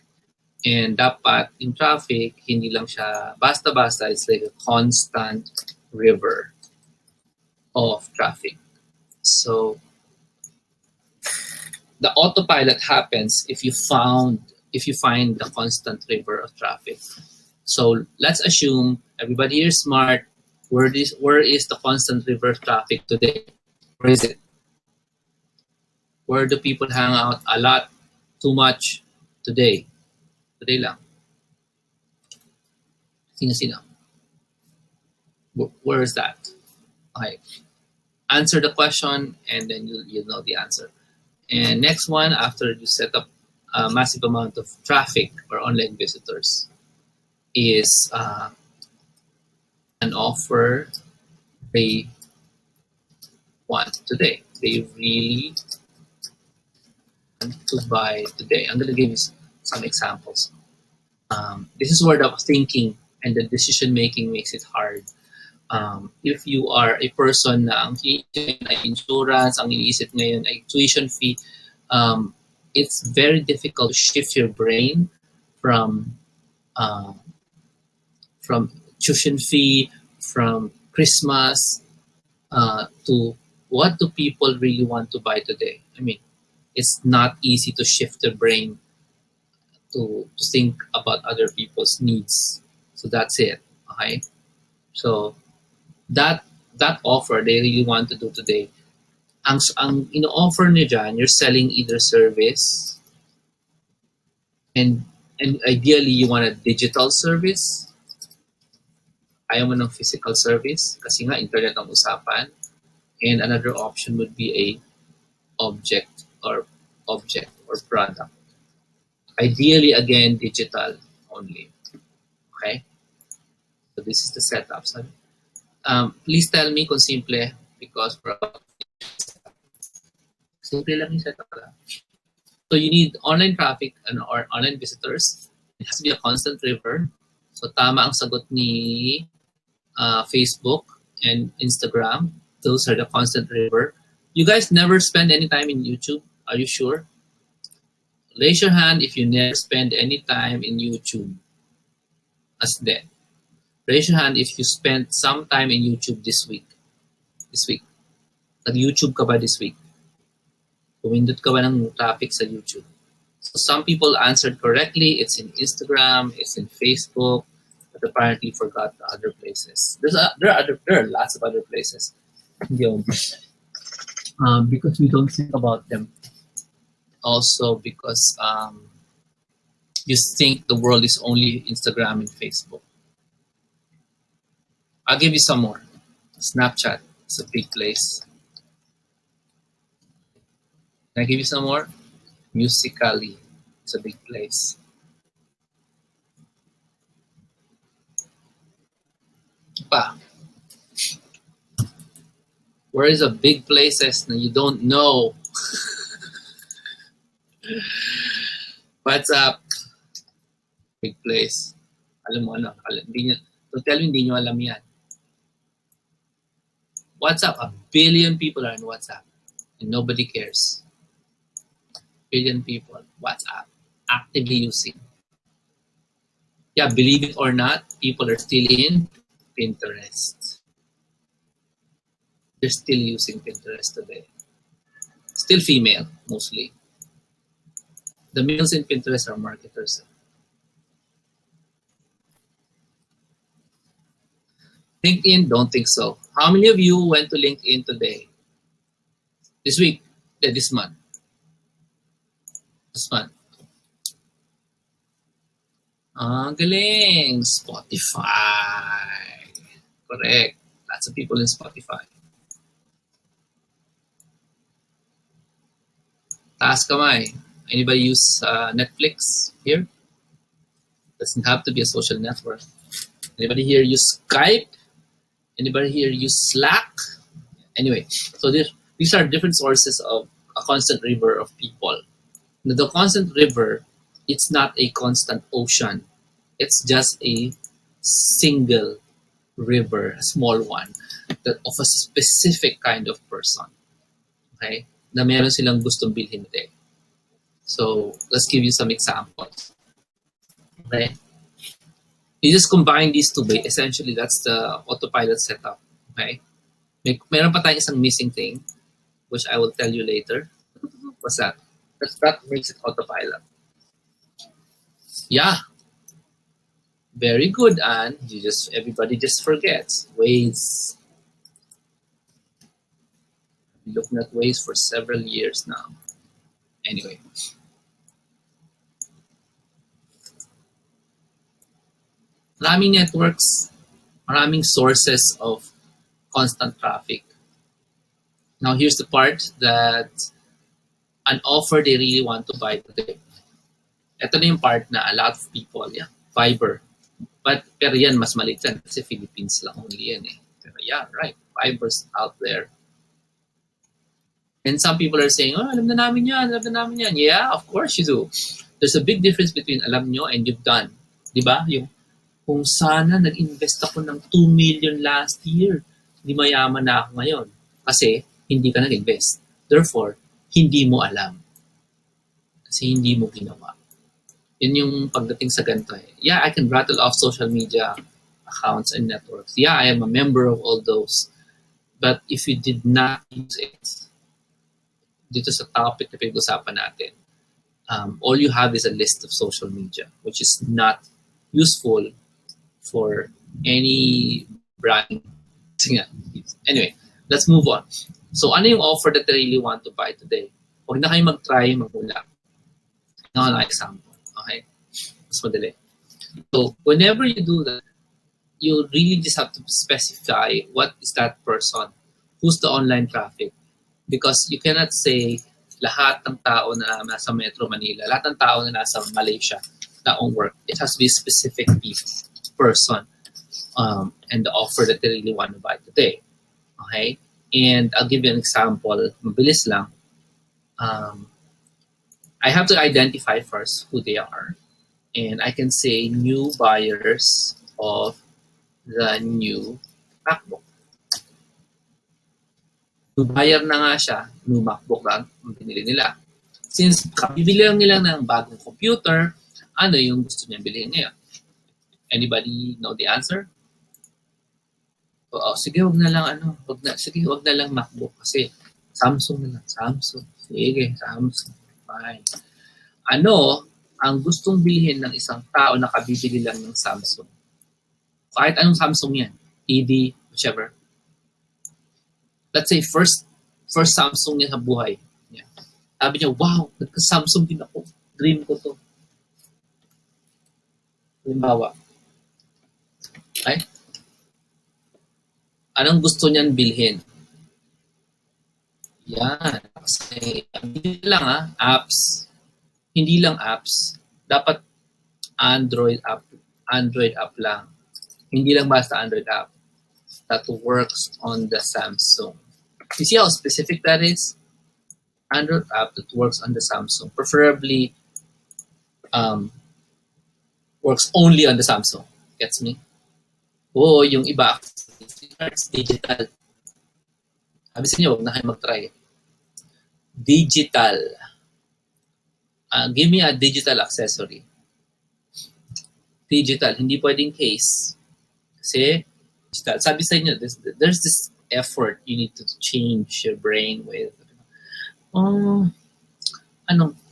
And dapat yung traffic, hindi lang siya basta-basta. It's like a constant river of traffic. So, the autopilot happens if you find the constant river of traffic. So let's assume everybody here is smart. Where is the constant river of traffic today? Where is it? Where do people hang out a lot, too much today? Today lang. Sino-sino? Where is that? Okay. Answer the question and then you'll know the answer. And next one, after you set up a massive amount of traffic or online visitors, is an offer they want today. They really want to buy today. I'm going to give you some examples. This is where the thinking and the decision making makes it hard. If you are a person na ang iniisip ay insurance, ang iniisip ngayon ay tuition fee, it's very difficult to shift your brain from uh, from tuition fee, from Christmas, to what do people really want to buy today. I mean, it's not easy to shift the brain to think about other people's needs. So that's it. Okay. So that offer they really want to do today. Ang ino-offer niyo dyan, you're selling either service and ideally you want a digital service. Ayaw mo ng physical service kasi nga internet ang usapan. And another option would be a object or product. Ideally, again, digital only. Okay? So this is the setup. So, please tell me kung simple because simple lang yung setup lang. So you need online traffic or online visitors. It has to be a constant river. So tama ang sagot ni Facebook and Instagram. Those are the constant river. You guys never spend any time in YouTube? Are you sure? Raise your hand if you never spend any time in YouTube. As then. Raise your hand if you spent some time in YouTube this week. This week. Nag-YouTube ka ba this week? Pumindot ka ba ng topic sa YouTube? So some people answered correctly. It's in Instagram, it's in Facebook, but apparently forgot the other places. There are lots of other places. Because we don't think about them. Also because you think the world is only Instagram and Facebook. I'll give you some more. Snapchat is a big place. Can I give you some more? Musically, it's a big place. Pa. Where is a big places na you don't know? What's up? Big place. Alam mo ano? Don't tell me hindi nyo alam yan. WhatsApp, 1 billion people are in WhatsApp and nobody cares. Billion people, WhatsApp, actively using. Yeah, believe it or not, people are still in Pinterest. They're still using Pinterest today. Still female, mostly. The males in Pinterest are marketers. LinkedIn, don't think so. How many of you went to LinkedIn today? This week? This month? This month. Galing. Spotify. Correct. Lots of people in Spotify. Taas kamay. Anybody use Netflix here? Doesn't have to be a social network. Anybody here use Skype? Anybody here use Slack? Anyway, so these are different sources of a constant river of people. Now, the constant river, it's not a constant ocean. It's just a single river, a small one, that of a specific kind of person. Okay? na meron silang gustong bilhin today. So let's give you some examples. Okay? You just combine these two, essentially that's the autopilot setup. Okay? Meron pa tayong isang missing thing, which I will tell you later. What's that? That makes it autopilot. Yeah. Very good, and everybody just forgets. Waze. Looking at Waze for several years now. Anyway. Maraming networks, maraming sources of constant traffic. Now here's the part that an offer they really want to buy today. Ito na yung part na a lot of people, yeah, Fiber. Pero yan, mas maliit yan kasi Philippines lang only yan eh. Pero yeah, right, Fiber's out there. And some people are saying, oh, alam na namin yan, alam na namin yan. Yeah, of course you do. There's a big difference between alam nyo and you've done. Diba? Yung kung sana nag-invest ako ng 2 million last year, hindi mayaman na ako ngayon. Kasi hindi ka nag-invest. Therefore, hindi mo alam. Kasi hindi mo ginawa. Yun yung pagdating sa ganito eh. Yeah, I can rattle off social media accounts and networks. Yeah, I am a member of all those. But if you did not use it, dito sa topic na pinag-usapan natin, all you have is a list of social media, which is not useful for any brand. Anyway, let's move on. So, ano yung offer that they really want to buy today? Huwag na kayo mag-try, mag-ula. Now, an example. Okay? Mas madali. So, whenever you do that, you really just have to specify what is that person, who's the online traffic. Because you cannot say lahat ng tao na nasa Metro Manila, lahat ng tao na nasa Malaysia na on work. It has to be a specific person and the offer that they really want to buy today. Okay? And I'll give you an example. Mabilis lang. I have to identify first who they are. And I can say new buyers of the new MacBook. New buyer na nga siya, new MacBook lang ang pinili nila. Since kabibili lang nila ng bagong computer, ano yung gusto niya bilhin ngayon? Anybody know the answer? Sige, wag na lang wag na lang MacBook kasi Samsung na lang. Samsung. Sige, Samsung. Fine. Ano ang gustong bilhin ng isang tao na kabibili lang ng Samsung? Kahit anong Samsung yan. ED, whichever. Let's say first Samsung niya sa buhay. Yeah. Sabi niya, wow, nagka-Samsung din ako. Dream ko to. Halimbawa. Okay? Anong gusto niyan bilhin? Yan. Kasi, hindi lang apps. Hindi lang apps. Dapat Android app lang. Hindi lang basta Android app that works on the Samsung. You see how specific that is? Android app that works on the Samsung. Preferably works only on the Samsung. Gets me? Oo, yung iba, it's digital. Sabi sa inyo, huwag na kayo mag-try. Digital. Give me a digital accessory. Digital. Hindi pwedeng case. Kasi, digital. Sabi sa inyo, there's this effort you need to change your brain with.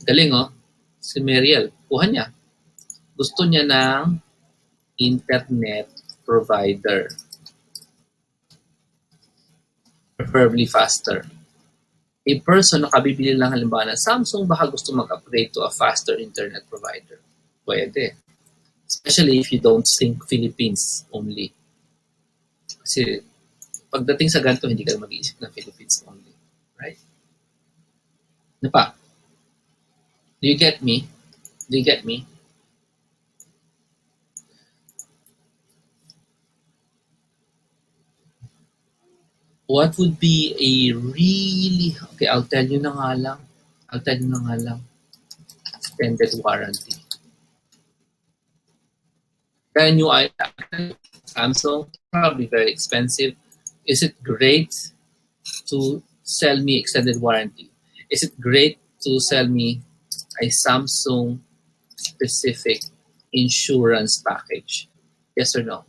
Galing si Meriel, kuha niya. Gusto niya ng internet provider. Preferably faster. A person na kabibili lang halimbawa ng Samsung, baka gusto mag-upgrade to a faster internet provider. Pwede. Especially if you don't think Philippines only. Kasi pagdating sa ganito, hindi ka mag-iisip ng Philippines only. Right? Ano pa? Do you get me? Do you get me? What would be a really, okay, I'll tell you na nga lang. Extended warranty. Brand new iPhone, Samsung, probably very expensive. Is it great to sell me extended warranty? Is it great to sell me a Samsung specific insurance package? Yes or no?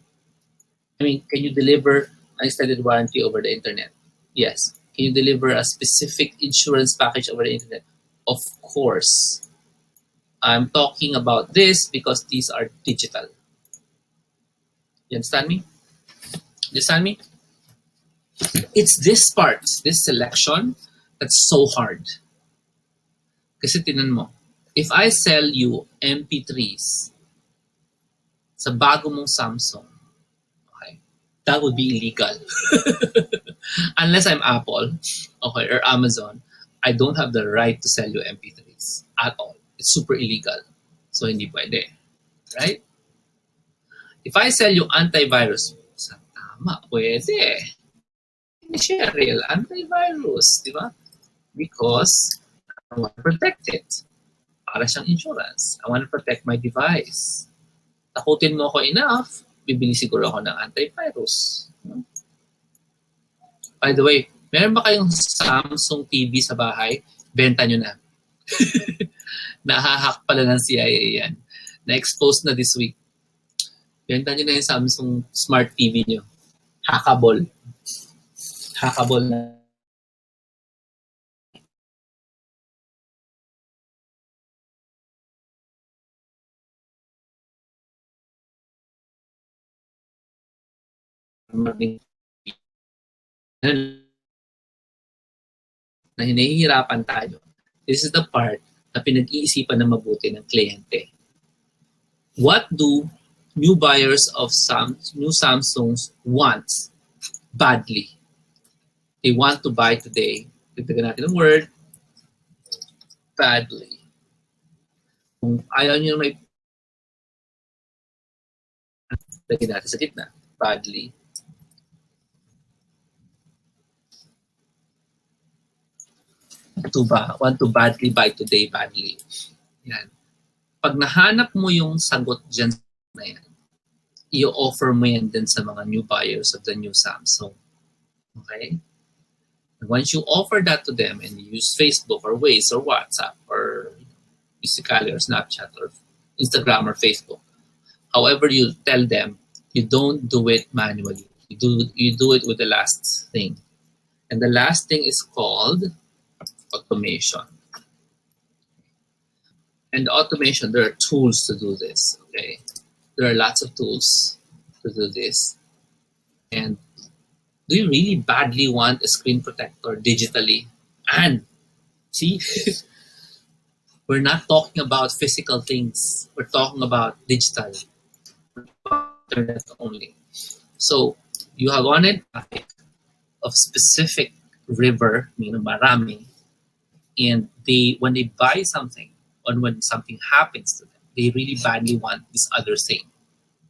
I mean, can you deliver an extended warranty over the internet? Yes. Can you deliver a specific insurance package over the internet? Of course. I'm talking about this because these are digital. You understand me? You understand me? It's this part, this selection, that's so hard. Kasi tinan mo, if I sell you MP3s sa bago mong Samsung, okay, that would be illegal. Unless I'm Apple, okay, or Amazon, I don't have the right to sell you MP3s at all. It's super illegal. So hindi pwede. Right? If I sell you antivirus, tama, pwede. Hindi siya real antivirus, di ba? Because I want to protect it. Para siyang insurance. I want to protect my device. Takutin mo ako enough, bibili siguro ako ng antivirus. By the way, meron ba kayong Samsung TV sa bahay? Benta nyo na. Nahahack pala ng CIA yan. Na-expose na this week. Benta nyo na yung Samsung Smart TV nyo. Hackable. Hackable na. Na hinahihirapan tayo. This is the part na pinag-iisipan na mabuti ng kliyente. What do new buyers of new Samsungs want badly? They want to buy today. Tignan natin ang word, badly. Kung ayaw nyo may lagyan natin sa gitna, badly. Want to badly buy today, badly. Yan. Pag nahanap mo yung sagot dyan na yan, i-offer mo yan din sa mga new buyers of the new Samsung. Okay? And once you offer that to them and you use Facebook or Waze or WhatsApp or Musical.ly or Snapchat or Instagram or Facebook, however you tell them, you don't do it manually. You do it with the last thing. And the last thing is called automation. And automation, there are tools to do this, okay? There are lots of tools to do this. And do you really badly want a screen protector digitally? And see, we're not talking about physical things. We're talking about digital, internet only. So you have wanted traffic of specific river, marami, and when they buy something, or when something happens to them, they really badly want this other thing,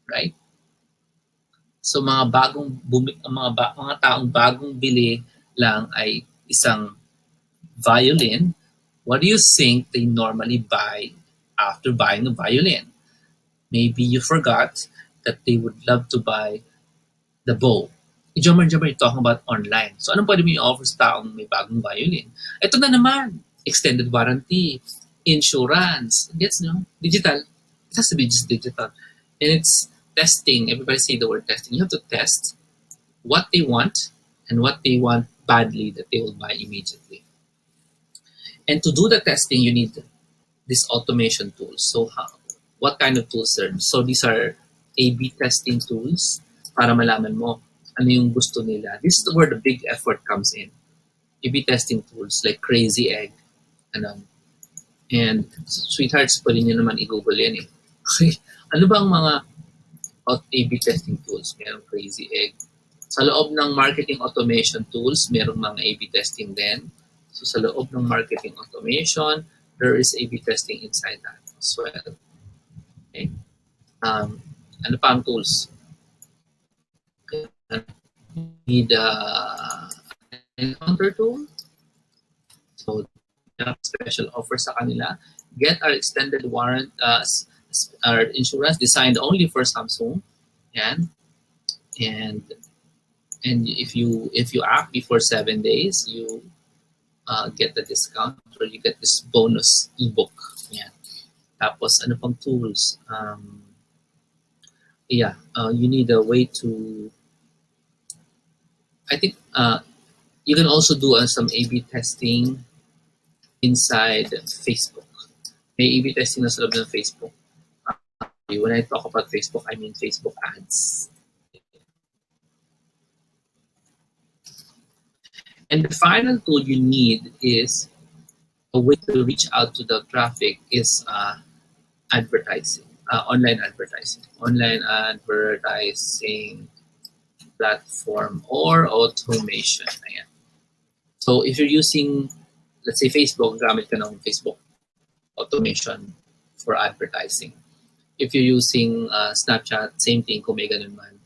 right? So mga taong bagong bili lang ay isang violin. What do you think they normally buy after buying a violin? Maybe you forgot that they would love to buy the bow. Jomar, you're talking about online. So anong pwede mo i-offer sa taong may bagong violin? Ito na naman, extended warranty, insurance, gets no? Digital. It has to be just digital. And it's testing. Everybody say the word testing. You have to test what they want and what they want badly that they will buy immediately. And to do the testing, you need this automation tools. So what kind of tools are? So these are A/B testing tools para malaman mo ano yung gusto nila. This is where the big effort comes in. A/B testing tools like Crazy Egg. And sweethearts, pwede nyo naman i-google yan eh. Okay. Ano ba ang mga A/B testing tools? Merong Crazy Egg. Sa loob ng marketing automation tools, merong mga A/B testing din. So sa loob ng marketing automation, there is A/B testing inside that as well. Okay. Ano pa ang tools? Need encounter tool. So special offer sa kanila. Get our extended warrant, our insurance designed only for Samsung. And if you act before 7 days, you get the discount or you get this bonus ebook. Yeah. Tapos ano pang tools? You need a way to. I think you can also do some A/B testing inside Facebook. May A/B testing na sa loob ng Facebook. When I talk about Facebook, I mean Facebook ads. And the final tool you need is a way to reach out to the traffic is advertising, online advertising platform or automation. Ayan. So if you're using, let's say Facebook, gamit ka ng Facebook automation for advertising. If you're using Snapchat, same thing kung may ganun man.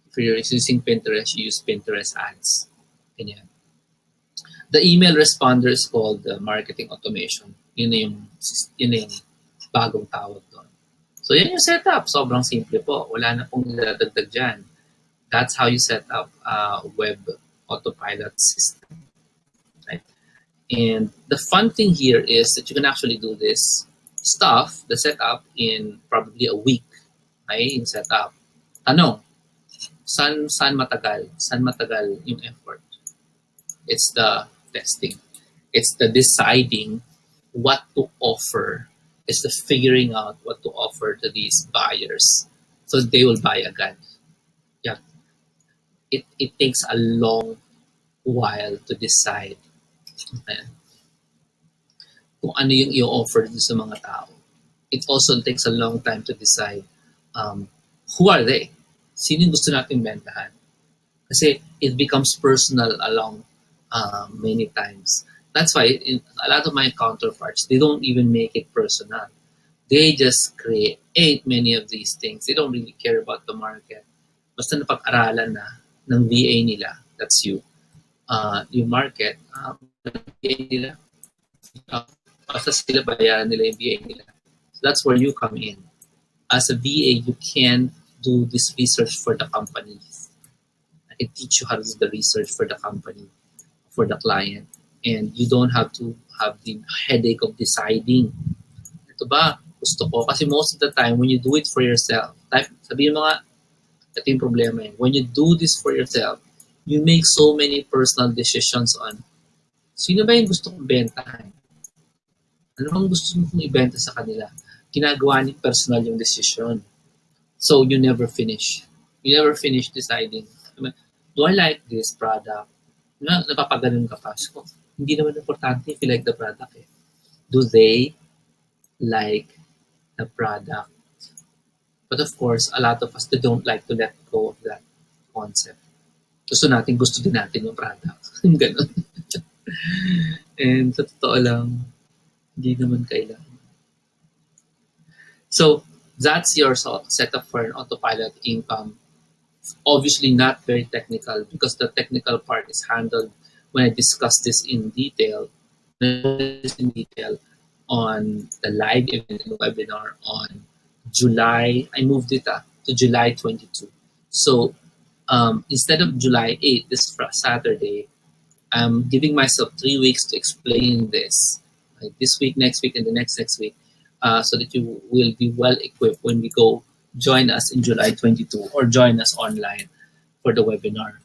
If you're using Pinterest, you use Pinterest ads. Ganyan. The email responder is called marketing automation. Yun na yung bagong tawag doon. So yan yung setup. Sobrang simple po. Wala na pong dadagdag dyan. That's how you set up a web autopilot system. Right? And the fun thing here is that you can actually do this stuff, the setup, in probably a week. Okay? Yung setup. Tanong, saan matagal? Saan matagal yung effort? It's the testing. It's the deciding what to offer. It's the figuring out what to offer to these buyers so they will buy agad. Yeah. It takes a long while to decide kung ano yung i-offer sa mga tao. It also takes a long time to decide who are they? Sino yung gusto nating bentahan? Kasi it becomes personal along many times. That's why in a lot of my counterparts, they don't even make it personal. They just create many of these things. They don't really care about the market. Basta napag-aralan na ng VA nila, that's you. Yung market, VA nila, basta sila bayaran nila yung VA nila. So that's where you come in. As a VA, you can do this research for the companies. I can teach you how to do the research for the company, for the client. And you don't have to have the headache of deciding. Ito ba? Gusto ko. Kasi most of the time, when you do it for yourself, sabihin mo nga, ito yung problema yun. When you do this for yourself, you make so many personal decisions on sino ba yung gusto kong bentahan? Ano bang gusto kong ibenta sa kanila? Ginagawa ni personal yung decision. So you never finish. You never finish deciding. Do I like this product? Napapaganon ka pa. So, hindi naman importante if you like the product. Eh. Do they like the product? But of course, a lot of us, they don't like to let go of that concept. Gusto din natin yung product. Ganon. And sa totoo lang, hindi naman kailangan. So, that's your setup for an autopilot income. Obviously not very technical because the technical part is handled when I discuss this in detail on the live event and webinar on July. I moved it up to July 22. So instead of July 8, this Saturday, I'm giving myself 3 weeks to explain this. Like this week, next week, and the next week, so that you will be well equipped when we go join us in July 22 or join us online for the webinar.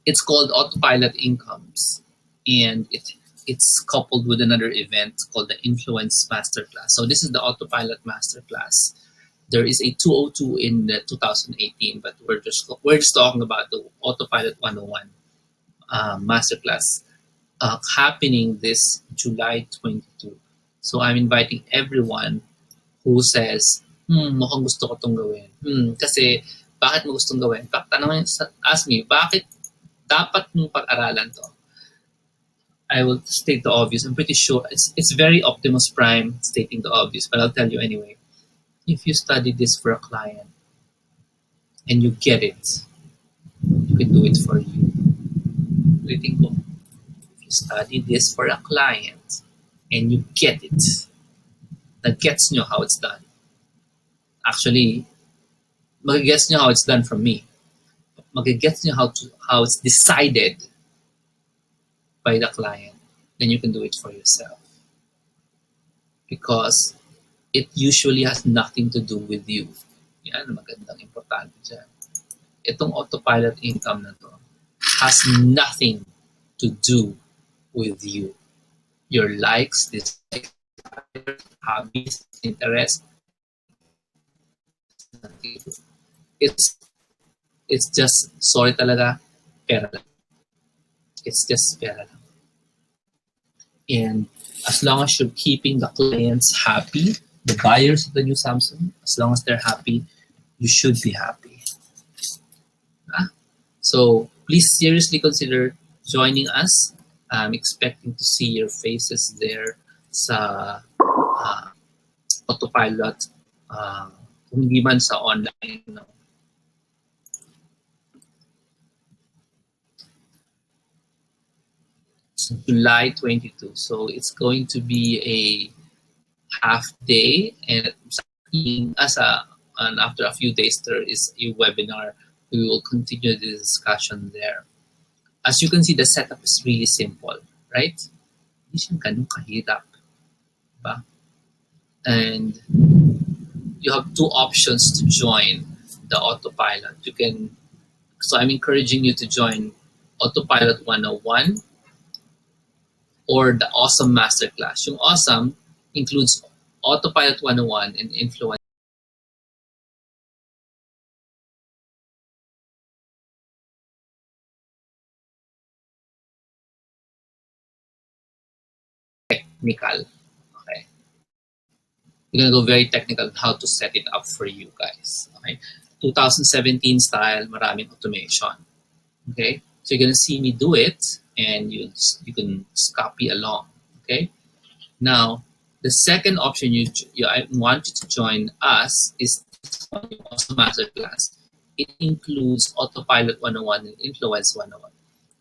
It's called Autopilot Incomes, and it's coupled with another event called the Influence Masterclass. So this is the Autopilot Masterclass. There is a 202 in 2018, but we're just talking about the Autopilot 101 Masterclass happening this July 22. So I'm inviting everyone who says, mukhang gusto ko itong gawin. Kasi, bakit mo gustong gawin? Ask me, bakit dapat mong pag-aralan to? I will state the obvious. I'm pretty sure it's very Optimus Prime stating the obvious, but I'll tell you anyway. If you study this for a client and you get it, you can do it for you. If you study this for a client and you get it, that gets nyo how it's done. Actually, mag-gets nyo how it's done from me. Mag-gets nyo how it's decided by the client, then you can do it for yourself. Because it usually has nothing to do with you. Yan, magandang importante dyan. Itong autopilot income na to has nothing to do with you. Your likes, dislikes, hobbies, interests, it's just, sorry talaga, pera lang. It's just pera lang. And as long as you're keeping the clients happy, the buyers of the new Samsung, as long as they're happy, you should be happy. So please seriously consider joining us. I'm expecting to see your faces there sa autopilot, kung hindi man sa online. No? It's July 22, so it's going to be a half day, and after a few days there is a webinar. We will continue the discussion there. As you can see, the setup is really simple, right? Hindi siya ganun kahirap. Diba? And you have two options to join the autopilot. So I'm encouraging you to join Autopilot 101 or the Awesome Masterclass. Yung Awesome includes Autopilot 101 and Influence. Technical. Okay. We're gonna go very technical on how to set it up for you guys. Okay. 2017 style, maraming automation. Okay. So you're gonna see me do it, and you can copy along. Okay. Now, the second option I want you to join us is also Masterclass. It includes Autopilot 101 and Influence 101.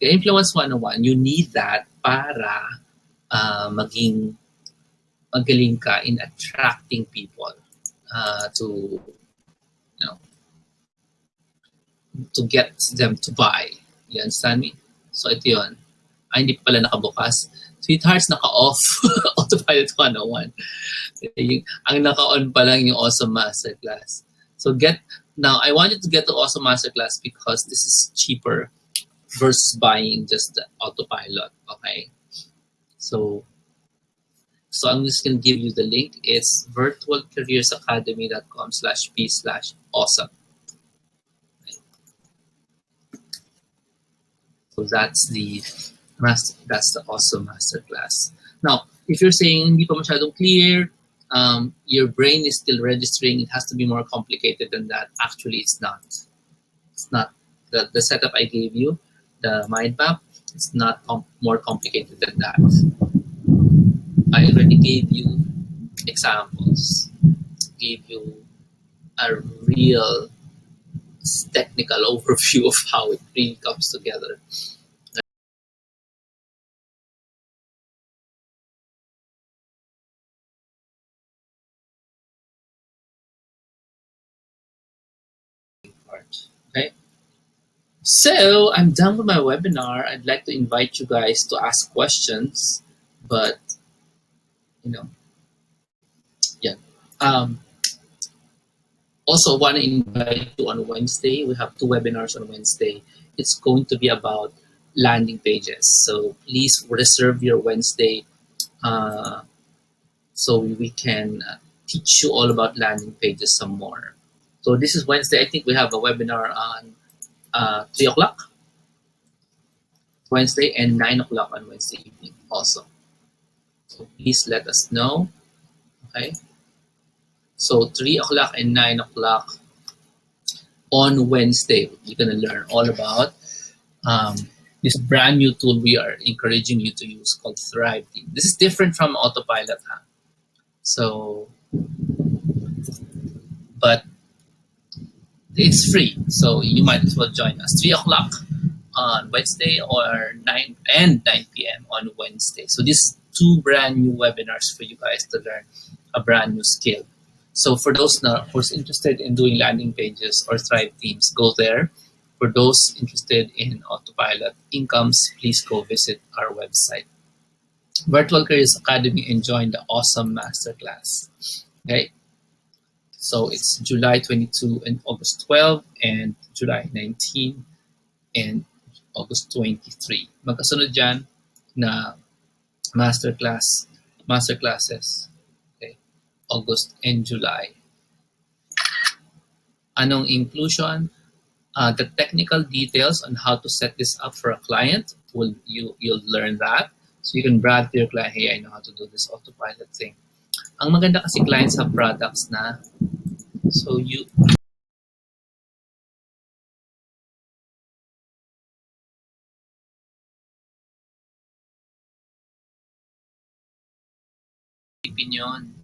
The Influence 101, you need that para magaling ka in attracting people to get them to buy. You understand me? So ito yun. Hindi pala nakabukas. Sweethearts, naka-off. Autopilot 101. Ang naka-on pa lang yung Awesome Masterclass. So now I want you to get the Awesome Masterclass because this is cheaper versus buying just the autopilot. Okay. So I'm just going to give you the link. It's virtualcareersacademy.com/p/awesome. So that's the Awesome Masterclass. Now, if you're saying hindi pa masyadong clear, your brain is still registering, it has to be more complicated than that. Actually, it's not. It's not. The setup I gave you, the mind map, it's not more complicated than that. I already gave you examples, gave you a real technical overview of how it really comes together. Okay. So I'm done with my webinar. I'd like to invite you guys to ask questions, but yeah. Also want to invite you on Wednesday. We have 2 webinars on Wednesday. It's going to be about landing pages. So please reserve your Wednesday so we can teach you all about landing pages some more. So this is Wednesday. I think we have a webinar on 3 o'clock Wednesday and 9 o'clock on Wednesday evening also. So please let us know. Okay. So 3 o'clock and 9 o'clock on Wednesday, you're going to learn all about this brand new tool we are encouraging you to use called Thrive Team. This is different from Autopilot. So, but it's free. So you might as well join us. 3 o'clock on Wednesday or 9 p.m. on Wednesday. So these 2 brand new webinars for you guys to learn a brand new skill. So for those who's interested in doing landing pages or Thrive Teams, go there. For those interested in autopilot incomes, please go visit our website, Virtual Careers Academy, and join the awesome masterclass. Okay, so it's July 22 and August 12 and July 19 and August 23. Magkasunod dyan na masterclasses. Okay, August and July. Anong inclusion? The technical details on how to set this up for a client, you'll learn that. So you can brag to your client, hey, I know how to do this autopilot thing. Ang maganda kasi clients have products na, so you opinion.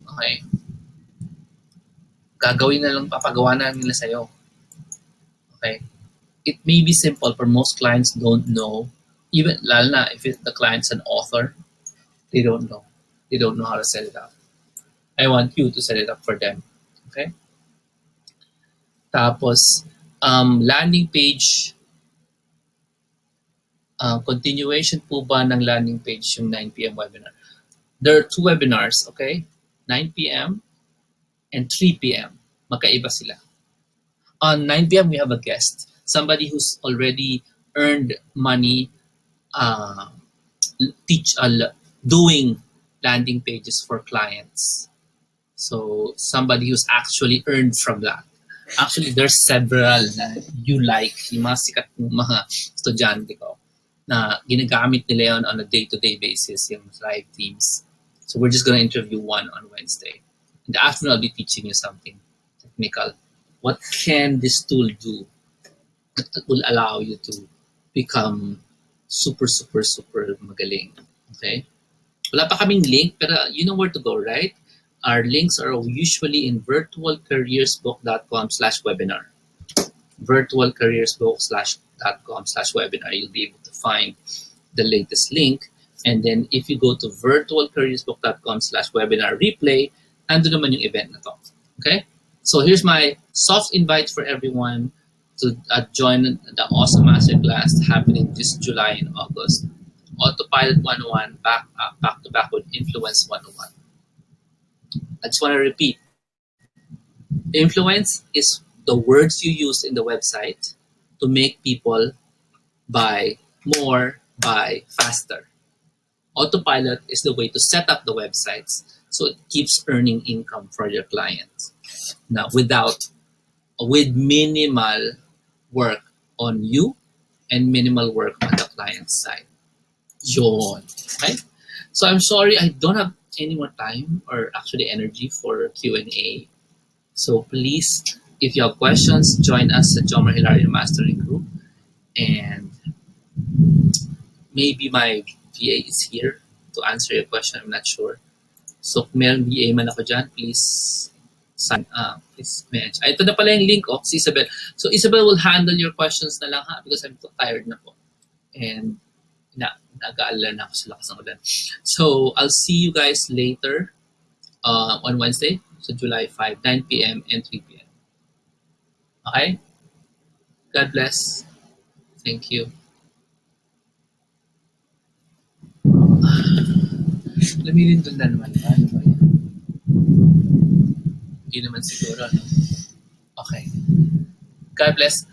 Okay. Gagawin na lang, papagawa na nila sa'yo. Okay. It may be simple, for most clients don't know. Even lalo na if the client's an author, they don't know. They don't know how to set it up. I want you to set it up for them. Okay? Tapos, landing page, continuation po ba ng landing page yung 9 p.m. webinar? There are 2 webinars, okay? 9 p.m. and 3 p.m. Magkaiba sila. On 9 p.m. we have a guest, somebody who's already earned money doing landing pages for clients. So somebody who's actually earned from that. Actually, there's several na you like, yung mga sikat ng mga estudyante ko na ginagamit nila yun on a day-to-day basis, yung live teams. So we're just gonna interview one on Wednesday. In the afternoon, I'll be teaching you something technical. What can this tool do that will allow you to become super magaling? Okay? Wala pa kaming link, pero you know where to go, right? Our links are usually in virtualcareersbook.com/webinar. virtualcareersbook.com/webinar. You'll be able to find the latest link. And then if you go to virtualcareersbook.com/webinar replay, nandun naman yung event na to. Okay? So here's my soft invite for everyone to join the awesome masterclass happening this July and August. Autopilot 101 back to back with Influence 101. I just want to repeat. Influence is the words you use in the website to make people buy more, buy faster. Autopilot is the way to set up the websites so it keeps earning income for your clients. Now, with minimal work on you and minimal work on the client's side. Yun. Okay? So I'm sorry I don't have any more time or actually energy for Q&A. So please, if you have questions, join us at Jomar Hilario Mastering Group. And maybe my VA is here to answer your question. I'm not sure. So kung meron VA man ako dyan, please sign up. Please message. Ito na pala yung link, si Isabel. So Isabel will handle your questions na lang ha because I'm too tired na po. And nag-aalala na ako sa lakas ng ulan. So I'll see you guys later on Wednesday. So July 5, 9 p.m. and 3 p.m. Okay? God bless. Thank you. Laminin doon na naman. Ano ba yan? Hindi naman siguro. No? Okay. God bless.